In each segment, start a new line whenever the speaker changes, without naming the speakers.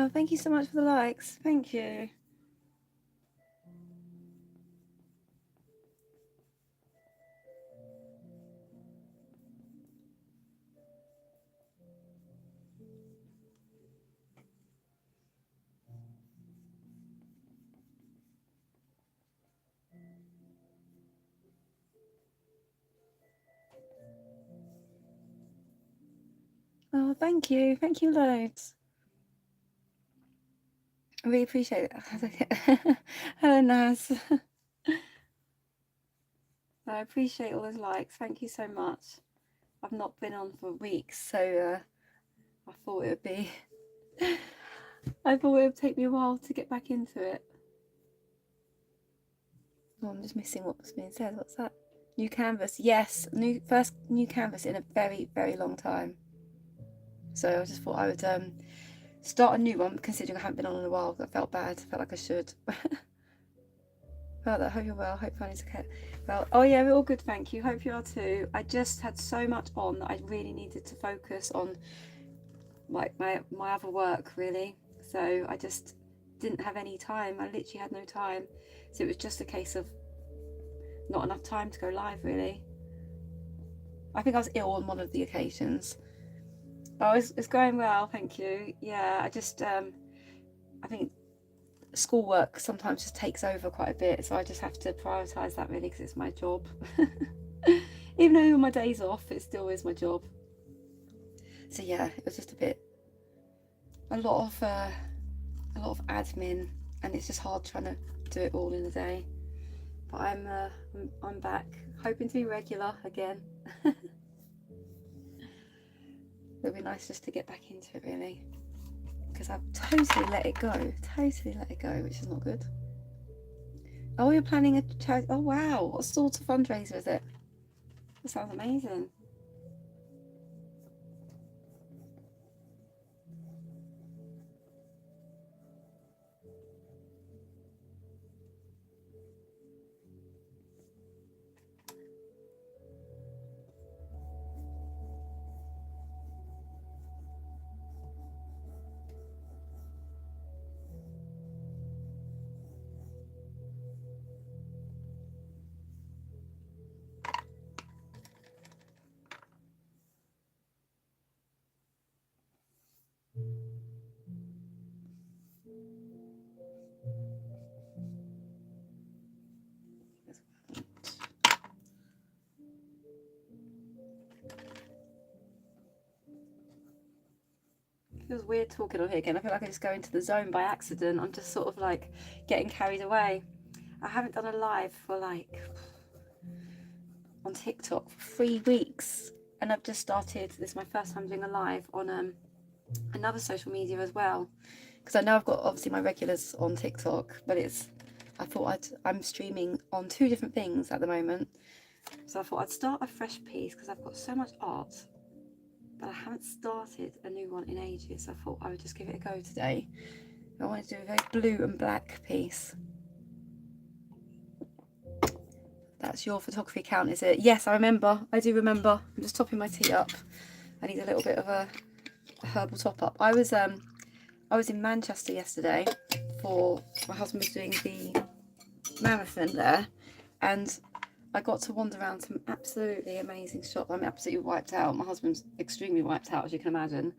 Oh, thank you so much for the likes. Thank you. Oh, thank you. Thank you loads. I really appreciate it. Hello, Naz. I appreciate all those likes. Thank you so much. I've not been on for weeks, so I thought it would be. I thought it would take me a while to get back into it. Oh, I'm just missing what's being said. What's that? New canvas. Yes, first new canvas in a very, very long time. So I just thought I would start a new one, considering I haven't been on in a while. I felt bad. I felt like I should. Well, I hope you're well. Hope family's okay. Well, oh yeah, we're all good, thank you. Hope you are too. I just had so much on that I really needed to focus on like my other work, really. So I just didn't have any time. I literally had no time. So it was just a case of not enough time to go live, really. I think I was ill on one of the occasions. Oh, it's going well, thank you. Yeah, I just I think schoolwork sometimes just takes over quite a bit, so I just have to prioritise that really because it's my job. Even though on my days off, it still is my job. So yeah, it was just a lot of admin, and it's just hard trying to do it all in a day. But I'm back, hoping to be regular again. It'll be nice just to get back into it, really, because I've totally let it go, which is not good. Oh, you're planning a charity? Oh wow, what sort of fundraiser is it? That sounds amazing. It feels weird talking on here again. I feel like I just go into the zone by accident. I'm just sort of like getting carried away. I haven't done a live for like on TikTok for 3 weeks, and I've just started. This is my first time doing a live on another social media as well, because I know I've got obviously my regulars on TikTok, but I'm streaming on 2 different things at the moment. So I thought I'd start a fresh piece because I've got so much art, but I haven't started a new one in ages. So I thought I would just give it a go today. I wanted to do a very blue and black piece. That's your photography account, is it? Yes, I remember. I do remember. I'm just topping my tea up. I need a little bit of a herbal top up. I was in Manchester yesterday for my husband was doing the marathon there, and I got to wander around some absolutely amazing shops. I'm absolutely wiped out. My husband's extremely wiped out, as you can imagine.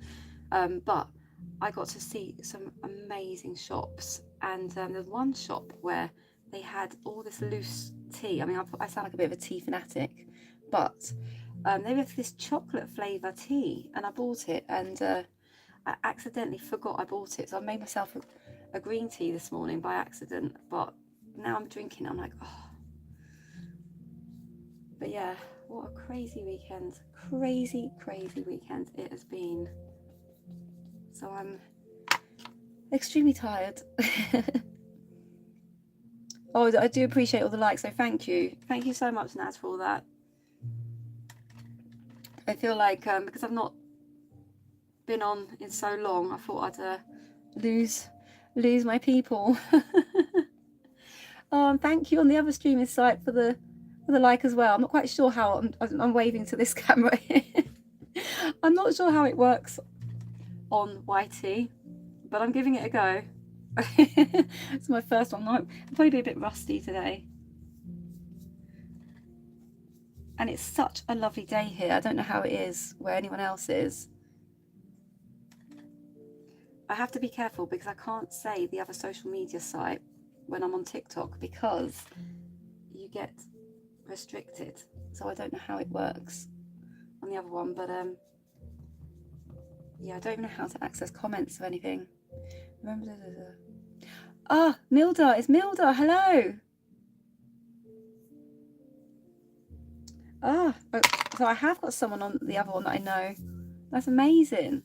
But I got to see some amazing shops, and there's one shop where they had all this loose tea. I mean, I sound like a bit of a tea fanatic, but they have this chocolate flavour tea, and I bought it, and I accidentally forgot I bought it. So I made myself a green tea this morning by accident, but now I'm drinking it. I'm like, oh. But yeah, what a crazy weekend. Crazy weekend it has been. So I'm extremely tired. Oh, I do appreciate all the likes, so thank you. Thank you so much, Naz, for all that. I feel like because I've not been on in so long, I thought I'd lose my people. Oh, and thank you on the other streaming site for the like as well. I'm not quite sure how I'm waving to this camera. I'm not sure how it works on YT, but I'm giving it a go. It's my first one. I'll probably be a bit rusty today. And it's such a lovely day here. I don't know how it is where anyone else is. I have to be careful because I can't say the other social media site when I'm on TikTok because you get restricted. So I don't know how it works on the other one, but yeah, I don't even know how to access comments or anything. Remember, ah, Milda, it's Milda, hello. Ah, so I have got someone on the other one that I know. That's amazing.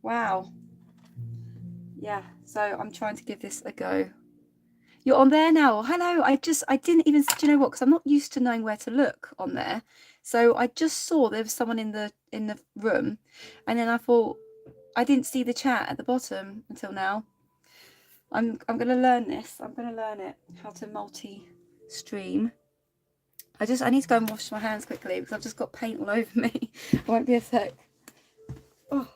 Wow. Yeah, so I'm trying to give this a go. You're on there now. Hello. I didn't even, do you know what? Because I'm not used to knowing where to look on there. So I just saw there was someone in the room, and then I thought I didn't see the chat at the bottom until now. I'm gonna learn this. I'm gonna learn it, how to multi-stream. I need to go and wash my hands quickly because I've just got paint all over me. I won't be a sec. Oh.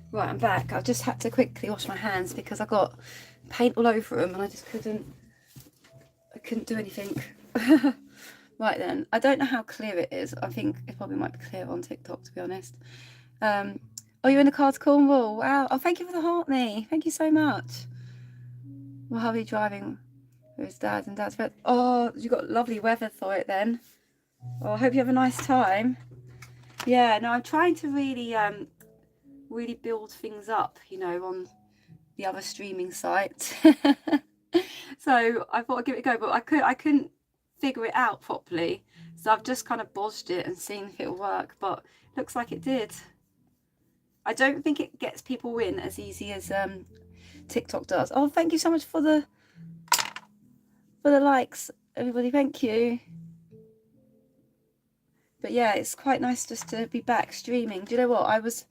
Right, I'm back. I've just had to quickly wash my hands because I got paint all over them and I just couldn't do anything. Right then, I don't know how clear it is. I think it probably might be clear on TikTok, to be honest. Oh, you're in the car to Cornwall. Wow. Oh, thank you for the heart, me. Thank you so much. Well, hubby driving with his dad and dad's friend. Oh, you got lovely weather for it then. Oh, I hope you have a nice time. Yeah, no, I'm trying to really really build things up, you know, on the other streaming site. So I thought I'd give it a go, but I couldn't figure it out properly. So I've just kind of bodged it and seen if it'll work, but it looks like it did. I don't think it gets people in as easy as TikTok does. Oh, thank you so much for the likes, everybody. Thank you. But yeah, it's quite nice just to be back streaming. Do you know what? I was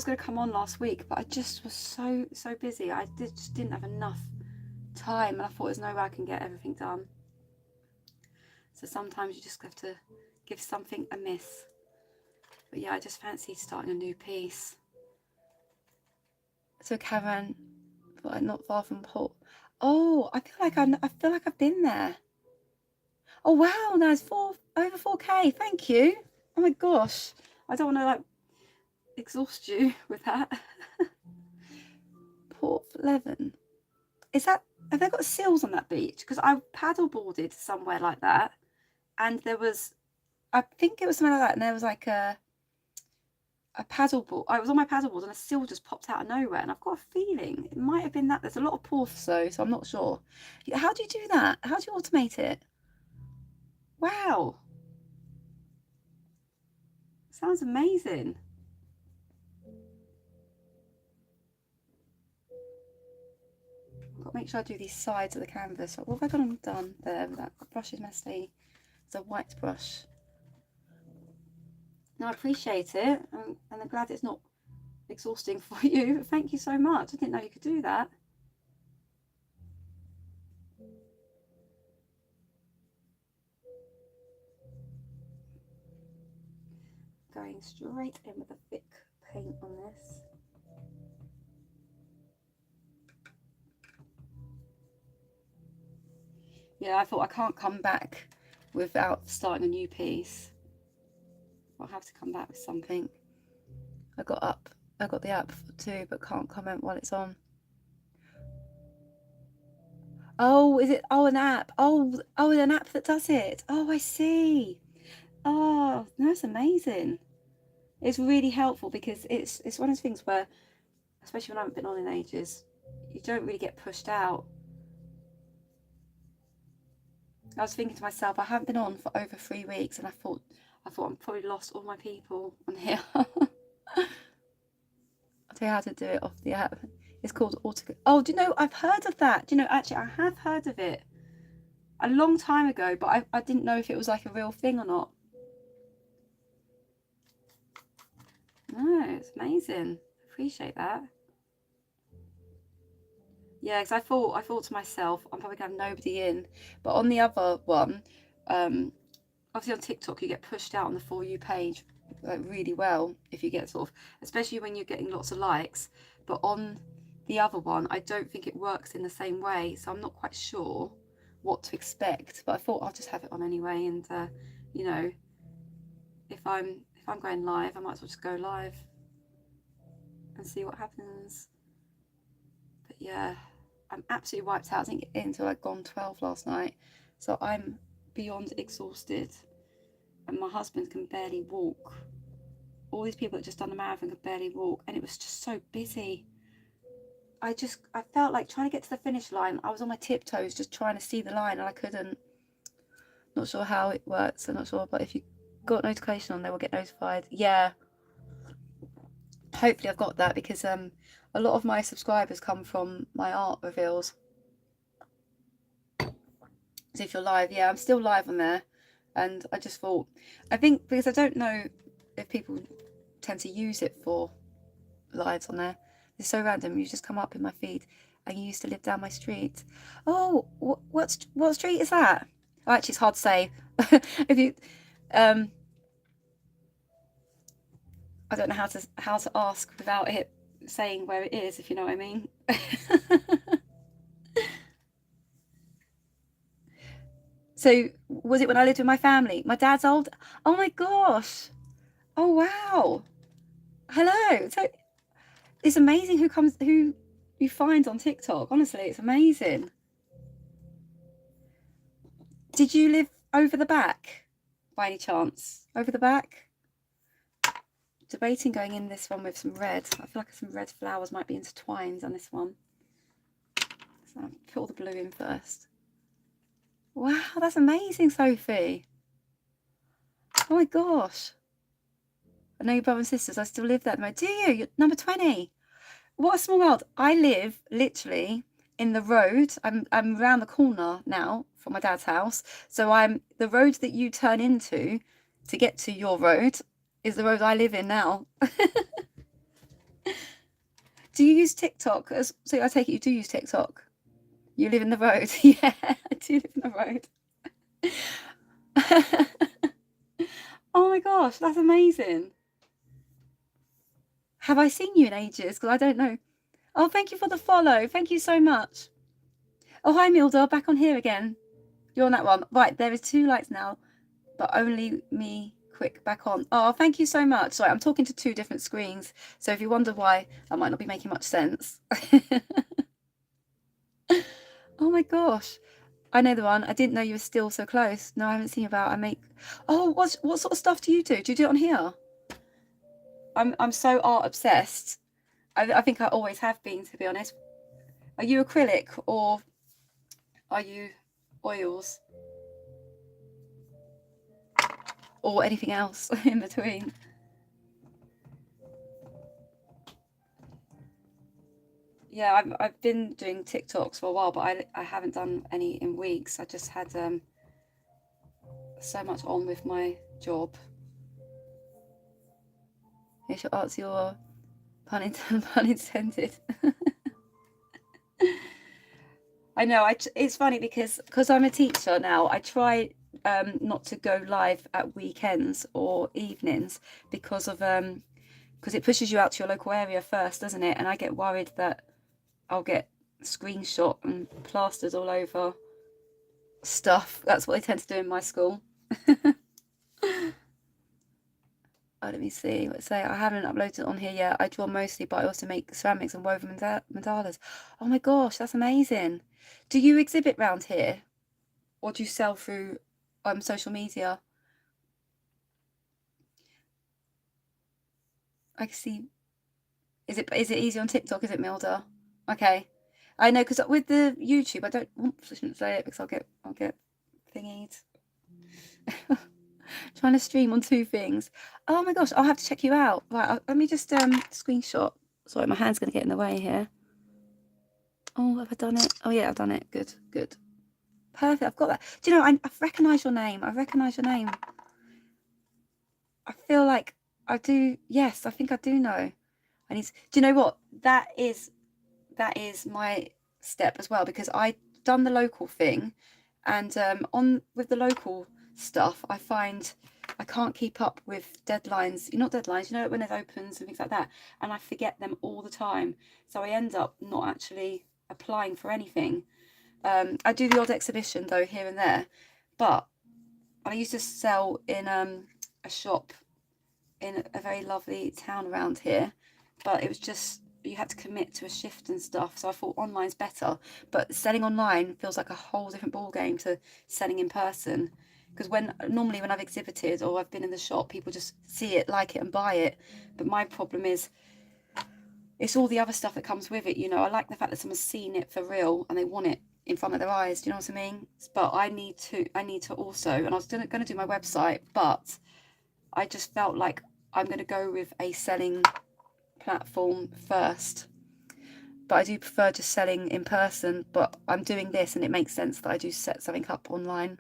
going to come on last week, but I just was so busy. I just didn't have enough time, and I thought there's no way I can get everything done. So sometimes you just have to give something a miss. But yeah, I just fancy starting a new piece. So Cavern, but not far from Port. Oh, I feel like I've been there. Oh wow, now it's over 4K. Thank you. Oh my gosh, I don't want to like exhaust you with that. Port Leven. Is that, have they got seals on that beach? Because I paddleboarded somewhere like that, and there was, I think it was something like that, and there was like a paddleboard. I was on my paddleboard and a seal just popped out of nowhere, and I've got a feeling it might have been that. There's a lot of ports though, so I'm not sure. How do you do that? How do you automate it? Wow, sounds amazing. I've got to make sure I do these sides of the canvas. What have I got done there? That brush is messy. It's a white brush. No, I appreciate it, and I'm glad it's not exhausting for you. Thank you so much. I didn't know you could do that. Going straight in with a thick paint on this. Yeah, I thought I can't come back without starting a new piece. I'll have to come back with something. I got the app too, but can't comment while it's on. Oh, is it? Oh, an app. Oh, an app that does it. Oh, I see. Oh, that's amazing. It's really helpful because it's one of those things where, especially when I haven't been on in ages, you don't really get pushed out. I was thinking to myself, I haven't been on for over 3 weeks, and I thought I'm probably lost all my people on here. I'll tell you how to do it off the app. It's called Auto. Oh, do you know, I've heard of that. Do you know, actually, I have heard of it a long time ago, but I didn't know if it was like a real thing or not. No, it's amazing. Appreciate that. Yeah, because I thought to myself, I'm probably gonna have nobody in. But on the other one, obviously on TikTok you get pushed out on the For You page like really well if you get sort of, especially when you're getting lots of likes. But on the other one, I don't think it works in the same way, so I'm not quite sure what to expect. But I thought I'll just have it on anyway, and you know, if I'm going live, I might as well just go live and see what happens. But yeah, I'm absolutely wiped out. I didn't get in until I'd gone 12 last night, so I'm beyond exhausted, and my husband can barely walk. All these people that just done the marathon could barely walk, and it was just so busy. I felt like trying to get to the finish line. I was on my tiptoes just trying to see the line, and I couldn't. Not sure how it works. I'm not sure, but if you got notification on, they will get notified. Yeah, hopefully I've got that, because a lot of my subscribers come from my art reveals. So if you're live, yeah, I'm still live on there, and I just thought, I think because I don't know if people tend to use it for lives on there. It's so random. You just come up in my feed, and you used to live down my street. Oh, what street is that? Oh, actually, it's hard to say. If you, I don't know how to ask without it saying where it is, if you know what I mean. So was it when I lived with my family? My dad's old. Oh my gosh. Oh wow. Hello. So it's amazing who you find on TikTok. Honestly, it's amazing. Did you live over the back by any chance? Over the back? Debating going in this one with some red. I feel like some red flowers might be intertwined on this one. So I'll put all the blue in first. Wow, that's amazing, Sophie. Oh my gosh. I know your brother and sisters. I still live there. Do you? You're number 20. What a small world. I live literally in the road. I'm around the corner now from my dad's house. So the road that you turn into to get to your road is the road I live in now. Do you use TikTok? So I take it you do use TikTok. You live in the road. Yeah, I do live in the road. Oh my gosh, that's amazing. Have I seen you in ages? Because I don't know. Oh, thank you for the follow. Thank you so much. Oh, hi, Milda. Back on here again. You're on that one. Right, there is 2 likes now, but only me quick back on. Oh, thank you so much. Sorry, I'm talking to 2 different screens, so if you wonder why, that might not be making much sense. Oh my gosh. I know the one. I didn't know you were still so close. No, I haven't seen you about. Oh, what sort of stuff do you do? Do you do it on here? I'm so art obsessed. I think I always have been, to be honest. Are you acrylic or are you oils? Or anything else in between? Yeah, I've been doing TikToks for a while, but I haven't done any in weeks. I just had so much on with my job. Here's your Artsy Aura. Pun intended. I know. It's funny because I'm a teacher now. I try not to go live at weekends or evenings because it pushes you out to your local area first, doesn't it? And I get worried that I'll get screenshot and plastered all over stuff. That's what they tend to do in my school. Oh, let me see. Let's say I haven't uploaded it on here yet. I draw mostly, but I also make ceramics and woven mandalas. Oh my gosh, that's amazing. Do you exhibit round here, or do you sell through social media? I can see. Is it easy on TikTok? Is it, Milda? Okay. I know, because with the YouTube, I shouldn't say it because I'll get thingied. Trying to stream on 2 things. Oh my gosh, I'll have to check you out. Right, let me just screenshot. Sorry, my hand's going to get in the way here. Oh, have I done it? Oh yeah, I've done it. Good, good. Perfect, I've got that. Do you know, I recognise your name. I recognise your name. I feel like I do. Yes, I think I do know. I need to, do you know what? That is my step as well, because I've done the local thing, and on with the local stuff, I find I can't keep up with deadlines. Not deadlines, you know, when it opens and things like that, and I forget them all the time. So I end up not actually applying for anything. I do the odd exhibition though here and there, but I used to sell in a shop in a very lovely town around here, but it was just, you had to commit to a shift and stuff, so I thought online's better. But selling online feels like a whole different ball game to selling in person, because normally when I've exhibited or I've been in the shop, people just see it, like it and buy it. But my problem is it's all the other stuff that comes with it, you know. I like the fact that someone's seen it for real and they want it in front of their eyes, do you know what I mean? But I need to also, and I was going to do my website, but I just felt like I'm going to go with a selling platform first. But I do prefer just selling in person, but I'm doing this and it makes sense that I do set something up online.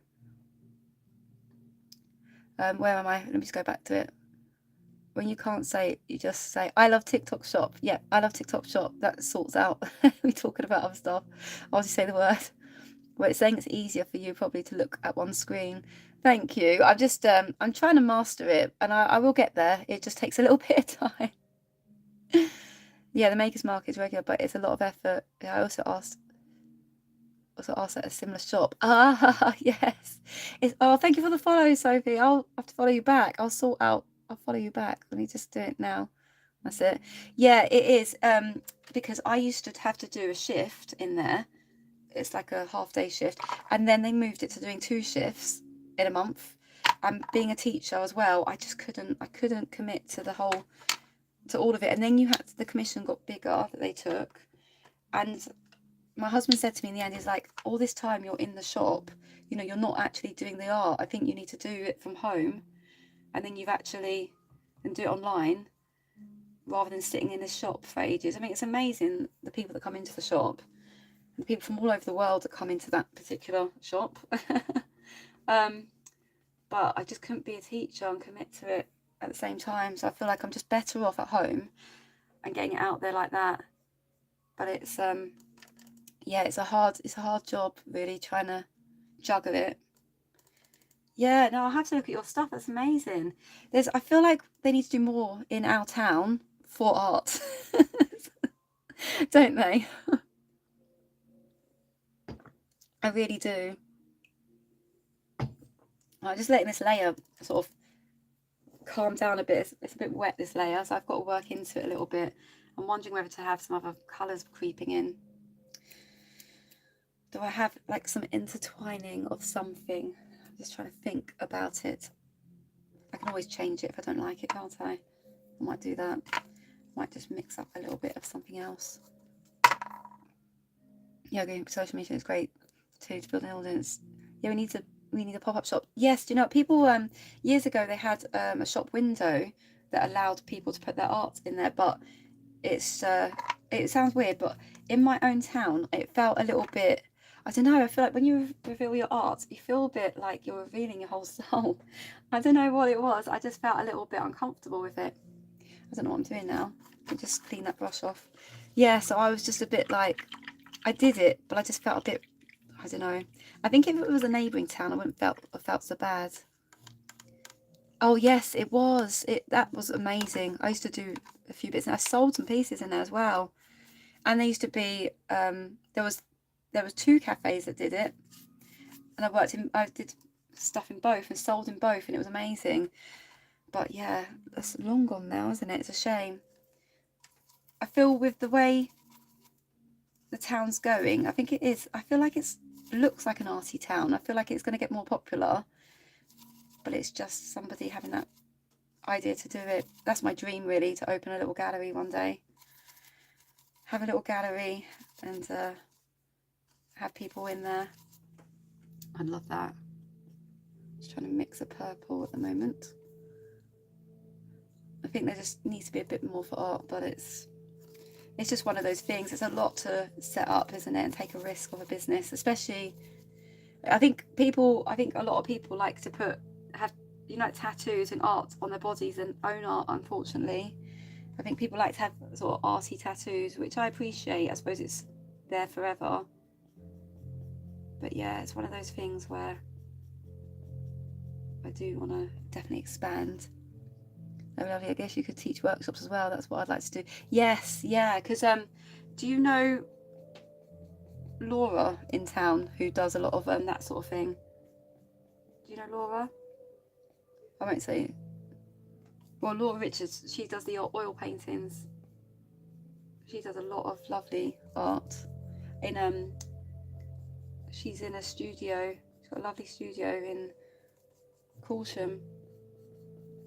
Where am I? Let me just go back to it. When you can't say it, you just say, I love TikTok shop. Yeah, I love TikTok shop. That sorts out. We're talking about other stuff. I'll just say the word. Well, it's saying it's easier for you probably to look at one screen. Thank you. I'm just, I'm trying to master it, and I will get there. It just takes a little bit of time. Yeah, the Makers Market is regular, but it's a lot of effort. Yeah, I also asked at a similar shop. Ah, yes. Oh, thank you for the follow, Sophie. I'll have to follow you back. I'll follow you back. Let me just do it now. That's it. Yeah, it is. Because I used to have to do a shift in there. It's like a half-day shift, and then they moved it to doing 2 shifts in a month. And being a teacher as well, I just couldn't commit to all of it. And then the commission got bigger that they took, and my husband said to me in the end, he's like, all this time you're in the shop, you know, you're not actually doing the art. I think you need to do it from home, and then and do it online rather than sitting in the shop for ages. I mean, it's amazing the people that come into the shop, and the people from all over the world that come into that particular shop. But I just couldn't be a teacher and commit to it at the same time. So I feel like I'm just better off at home and getting it out there like that. But it's yeah, it's a hard job really, trying to juggle it. Yeah, no, I'll have to look at your stuff. That's amazing. I feel like they need to do more in our town for art. Don't they? I really do. I'm just letting this layer sort of calm down a bit. It's a bit wet, this layer, so I've got to work into it a little bit. I'm wondering whether to have some other colours creeping in. Do I have like some intertwining of something? I'm just trying to think about it. I can always change it if I don't like it, can't I? I might do that. I might just mix up a little bit of something else. Yeah, going social media is great too, to build an audience. Yeah, we need a pop-up shop. Yes, do you know, people years ago they had a shop window that allowed people to put their art in there, but it sounds weird, but in my own town it felt a little bit, I don't know, I feel like when you reveal your art, you feel a bit like you're revealing your whole soul. I don't know what it was, I just felt a little bit uncomfortable with it. I don't know what I'm doing now. Let me just clean that brush off. Yeah, so I was just a bit like, I did it, but I just felt a bit, I don't know. I think if it was a neighbouring town, I wouldn't have felt so bad. Oh yes, it was. That was amazing. I used to do a few bits, and I sold some pieces in there as well. And there used to be there was 2 cafes that did it, and I did stuff in both and sold in both, and it was amazing. But yeah, that's long gone now, isn't it? It's a shame. I feel with the way the town's going, I think it is. I feel like it looks like an arty town. I feel like it's going to get more popular, but it's just somebody having that idea to do it. That's my dream, really, to open a little gallery one day. Have a little gallery and have people in there. I'd love that. Just trying to mix a purple at the moment. I think there just needs to be a bit more for art, but it's just one of those things. It's a lot to set up, isn't it, and take a risk of a business, especially. I think a lot of people like to have tattoos and art on their bodies and own art. Unfortunately, I think people like to have sort of arty tattoos, which I appreciate. I suppose it's there forever. But yeah, it's one of those things where I do want to definitely expand. Oh, lovely. I guess you could teach workshops as well. That's what I'd like to do. Yes, yeah, because do you know Laura in town who does a lot of that sort of thing? Do you know Laura? I won't say. Well, Laura Richards, she does the oil paintings. She does a lot of lovely art. She's in a studio. She's got a lovely studio in Corsham.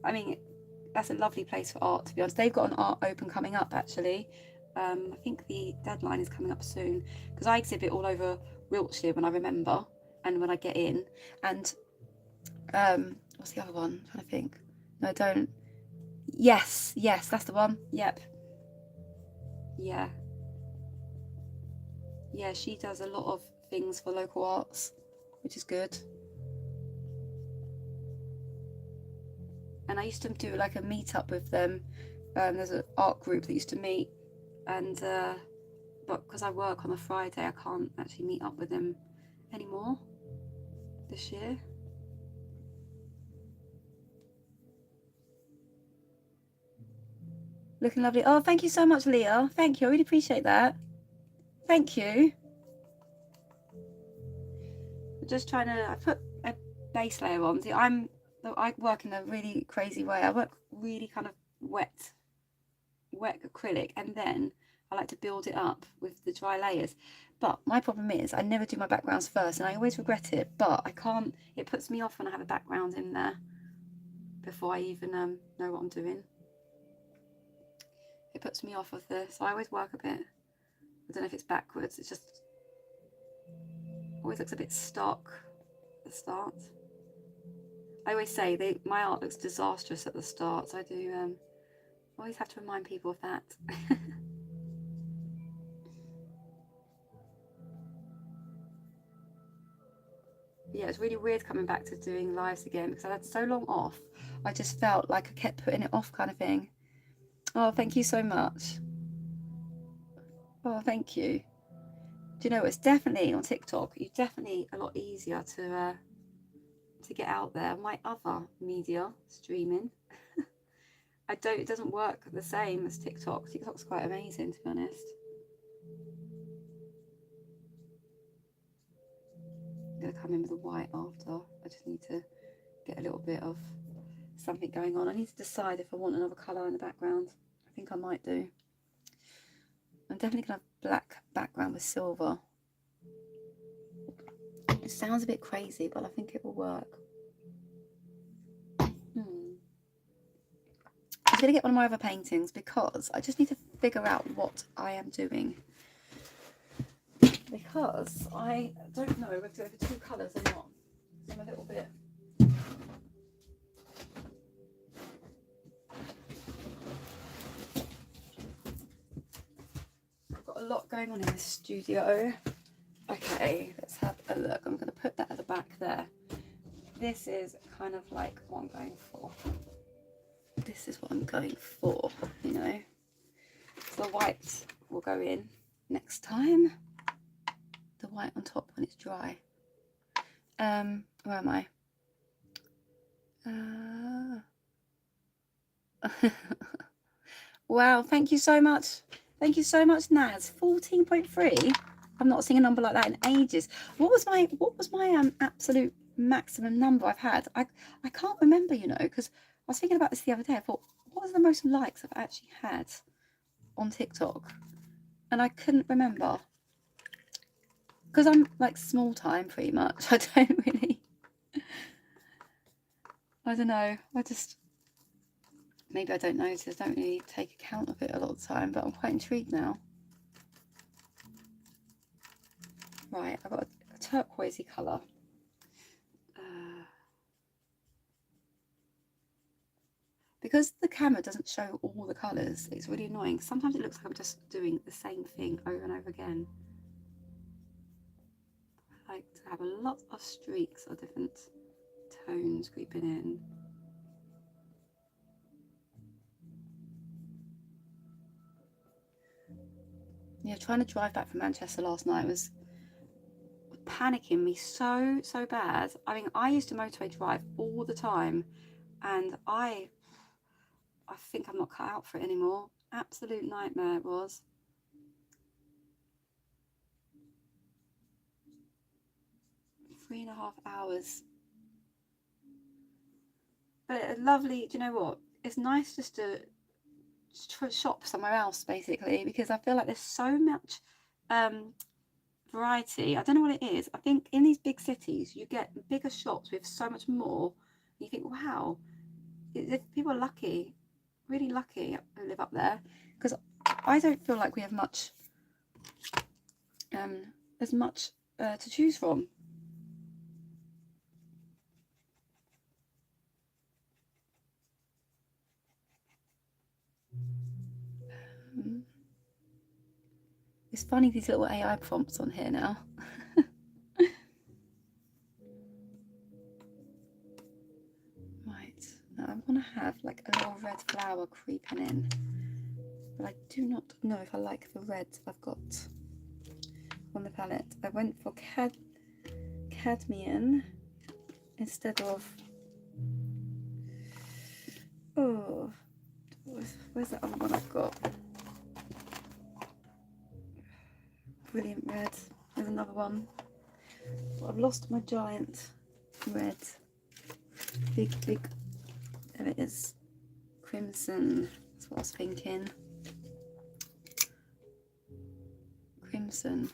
I mean, that's a lovely place for art, to be honest. They've got an art open coming up, actually. I think the deadline is coming up soon, because I exhibit all over Wiltshire when I remember and when I get in. And what's the other one? I'm trying to think. No, I don't. Yes, that's the one. Yep. Yeah, she does a lot of things for local arts, which is good. And I used to do like a meet-up with them. There's an art group that used to meet, and but because I work on a Friday, I can't actually meet up with them anymore this year. Looking lovely. Oh, thank you so much, Leah. Thank you. I really appreciate that. Thank you. I'm just trying to. I put a base layer on. See, I work in a really crazy way. I work really kind of wet acrylic, and then I like to build it up with the dry layers. But my problem is I never do my backgrounds first, and I always regret it. But I can't. It puts me off when I have a background in there before I even know what I'm doing. It puts me off of this. So I always work a bit. I don't know if it's backwards. It just always looks a bit stock at the start. I always say my art looks disastrous at the start. So I do always have to remind people of that. Yeah, it's really weird coming back to doing lives again because I had so long off. I just felt like I kept putting it off, kind of thing. Oh, thank you so much. Oh, thank you. Do you know, it's definitely on TikTok. You're definitely a lot easier to get out there. My other media streaming, it doesn't work the same as TikTok. TikTok's quite amazing, to be honest. I'm gonna come in with the white after. I just need to get a little bit of something going on. I need to decide if I want another colour in the background. I think I might do. I'm definitely gonna have black background with silver. It sounds a bit crazy, but I think it will work. I'm going to get one of my other paintings because I just need to figure out what I am doing. Because I don't know if to go for two colours or not. So I'm a little bit... I've got a lot going on in this studio. Okay, let's have a look. I'm going to put that at the back there. This is kind of like what I'm going for. This is what I'm going for, you know. So the white will go in next time. The white on top when it's dry. Where am I? Wow, thank you so much. Thank you so much, Naz. 14.3. I've not seen a number like that in ages. What was my absolute maximum number I've had? I can't remember, you know, because I was thinking about this the other day. I thought, what was the most likes I've actually had on TikTok? And I couldn't remember. Because I'm like small time pretty much. I don't really... I don't know. Maybe I don't notice. I don't really take account of it a lot of the time, but I'm quite intrigued now. Right, I've got a turquoisey colour. because the camera doesn't show all the colours, it's really annoying. Sometimes it looks like I'm just doing the same thing over and over again. I like to have a lot of streaks of different tones creeping in. Yeah, trying to drive back from Manchester last night was panicking me so bad. I mean, I used to motorway drive all the time, and I think I'm not cut out for it anymore. Absolute nightmare it was. Three and a half hours. But lovely, do you know what? It's nice just to shop somewhere else, basically, because I feel like there's so much variety. I don't know what it is. I think in these big cities, you get bigger shops with so much more. You think, wow, people are lucky, really lucky who live up there, because I don't feel like we have much, as much to choose from. It's funny, these little AI prompts on here now. Right, now I'm gonna have like a little red flower creeping in, but I do not know if I like the red I've got on the palette. I went for cadmium instead of, oh, where's that other one I've got? Brilliant red. There's another one. But I've lost my giant red. Big, there it is. Crimson. That's what I was thinking. Crimson.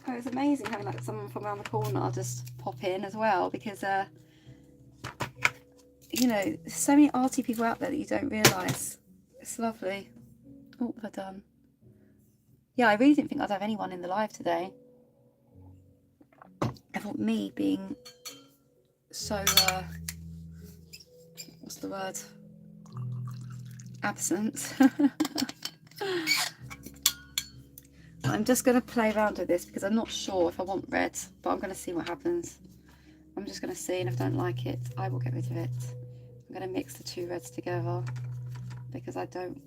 Oh, it's amazing having like someone from around the corner just pop in as well, because you know, there's so many arty people out there that you don't realise. It's lovely. Oh, what have I done? Yeah, I really didn't think I'd have anyone in the live today. I thought me being so, what's the word? Absent. I'm just going to play around with this because I'm not sure if I want red, but I'm going to see what happens. I'm just going to see, and if I don't like it, I will get rid of it. I'm going to mix the two reds together because I don't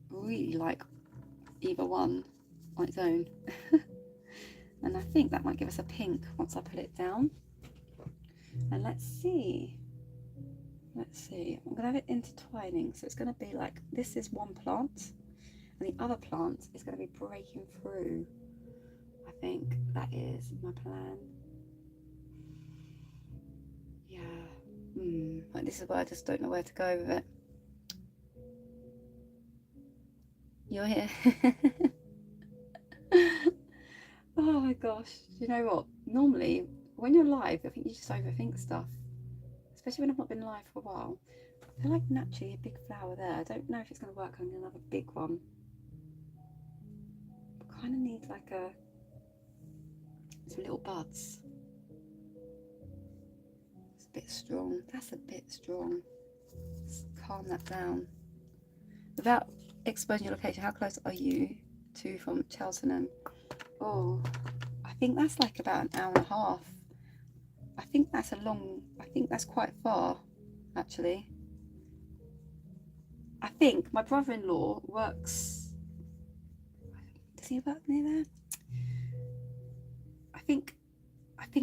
really like either one on its own. And I think that might give us a pink once I put it down. And let's see. I'm going to have it intertwining, so it's going to be like, this is one plant and the other plant is going to be breaking through. I think that is my plan. Yeah. Like, this is where I just don't know where to go with it. You're here. Oh my gosh. Do you know what? Normally, when you're live, I think you just overthink stuff. Especially when I've not been live for a while. I feel like naturally a big flower there. I don't know if it's going to work on another big one. I kind of need like some little buds. It's a bit strong. That's a bit strong. Let's calm that down. Without exposing your location, how close are you to from Cheltenham? Oh, I think that's like about an hour and a half. I think that's quite far, actually. I think my brother-in-law works, does he work near there? I think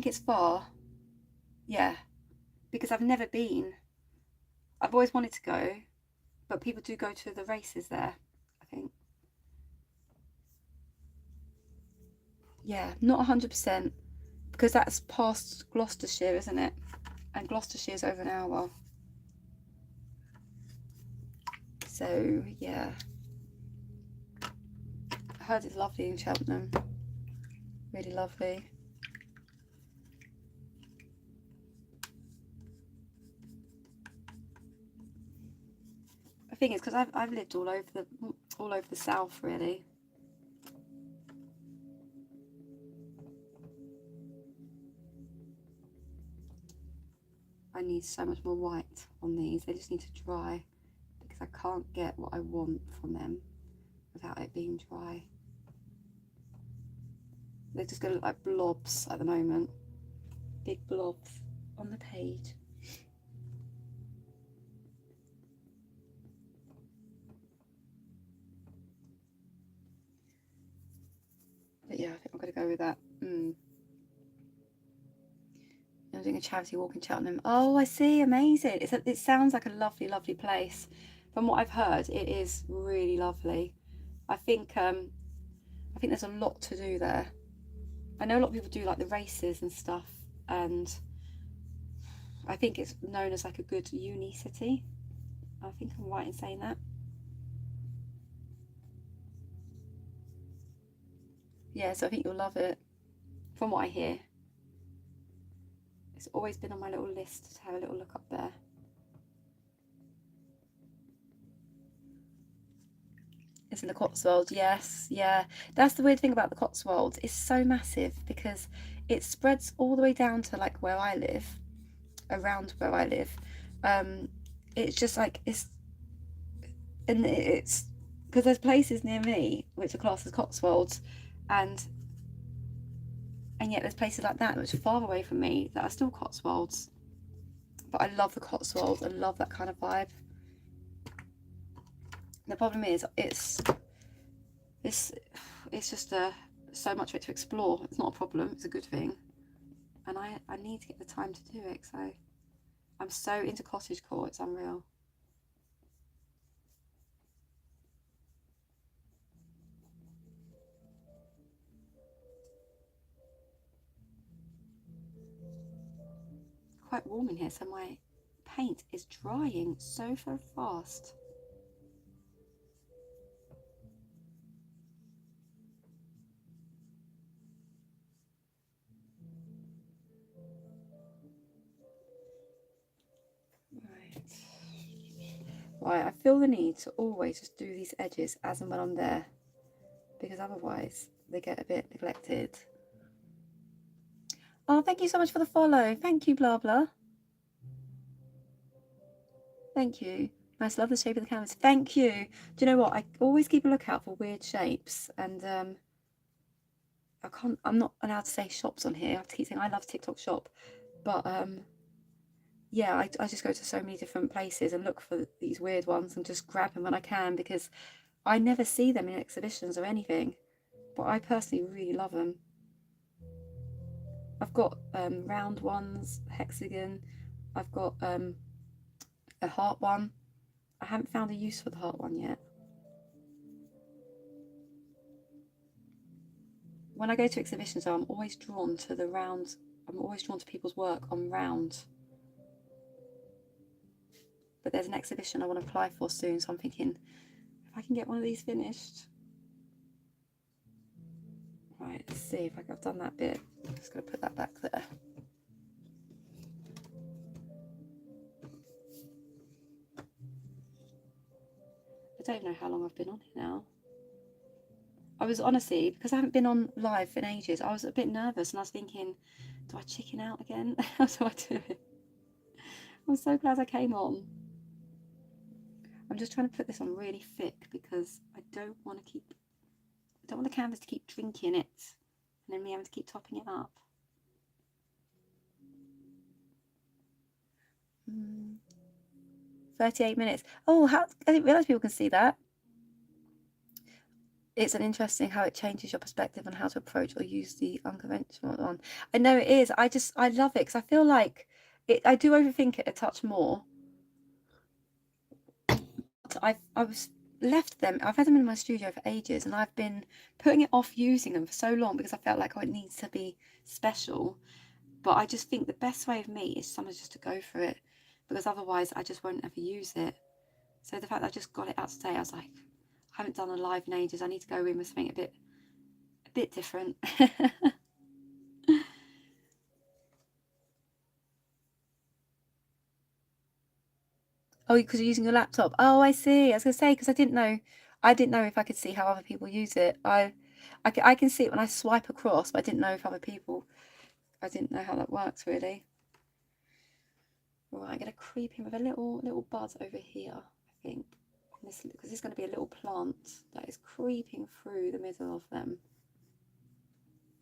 it's far. Yeah, because I've never been. I've always wanted to go, but people do go to the races there, I think. Yeah, not 100%, because that's past Gloucestershire, isn't it? And Gloucestershire's over an hour. So, yeah. I heard it's lovely in Cheltenham. Really lovely. I think it's because I've lived all over the south, really. need so much more white on these. They just need to dry because I can't get what I want from them without it being dry. They're just going to look like blobs at the moment. Big blobs on the page. But yeah, I think I'm going to go with that. I'm doing a charity walk in Cheltenham. Oh, I see. Amazing. It sounds like a lovely, lovely place. From what I've heard, it is really lovely. I think there's a lot to do there. I know a lot of people do like the races and stuff, and I think it's known as like a good uni city. I think I'm right in saying that. Yeah, so I think you'll love it. From what I hear, it's always been on my little list to have a little look up there. It's in the Cotswolds, yes, yeah. That's the weird thing about the Cotswolds. It's so massive because it spreads all the way down to like where I live, around where I live. It's just like it's because there's places near me which are classed as Cotswolds, and yet there's places like that which are far away from me that are still Cotswolds. But I love the Cotswolds. I love that kind of vibe. The problem is it's just so much of it to explore. It's not a problem. It's a good thing, and I need to get the time to do it. So I'm so into cottagecore. It's unreal. Quite warm in here, so my paint is drying so fast. Right, I feel the need to always just do these edges as and when I'm there, because otherwise they get a bit neglected. Oh, thank you so much for the follow. Thank you, blah blah. Thank you. Nice, love the shape of the canvas. Thank you. Do you know what? I always keep a lookout for weird shapes, and I'm not allowed to say shops on here. I have to keep saying I love TikTok shop, but yeah, I just go to so many different places and look for these weird ones and just grab them when I can, because I never see them in exhibitions or anything, but I personally really love them. I've got round ones, hexagon. I've got a heart one. I haven't found a use for the heart one yet. When I go to exhibitions, though, I'm always drawn to the round. I'm always drawn to people's work on round. But there's an exhibition I want to apply for soon, so I'm thinking if I can get one of these finished. Right, let's see if I've done that bit. I'm just going to put that back there. I don't know how long I've been on here now. I was honestly, because I haven't been on live in ages, I was a bit nervous, and I was thinking, do I chicken out again? How do I do it? I'm so glad I came on. I'm just trying to put this on really thick because I don't want the canvas to keep drinking it and then me having to keep topping it up. 38 minutes. Oh, I didn't realise people can see that. It's an interesting how it changes your perspective on how to approach or use the unconventional one. I know it is. I love it because I feel like I do overthink it a touch more. I've left them. I've had them in my studio for ages, and I've been putting it off using them for so long because I felt like it needs to be special. But I just think the best way of me is sometimes just to go for it, because otherwise I just won't ever use it. So the fact that I just got it out today, I was like, I haven't done a live in ages. I need to go in with something a bit different. Oh, because you're using your laptop. Oh, I see. I was gonna say, because I didn't know if I could see how other people use it. I can see it when I swipe across, but I didn't know how that works really. Right, I'm going to creep in with a little bud over here, I think, because this is going to be a little plant that is creeping through the middle of them.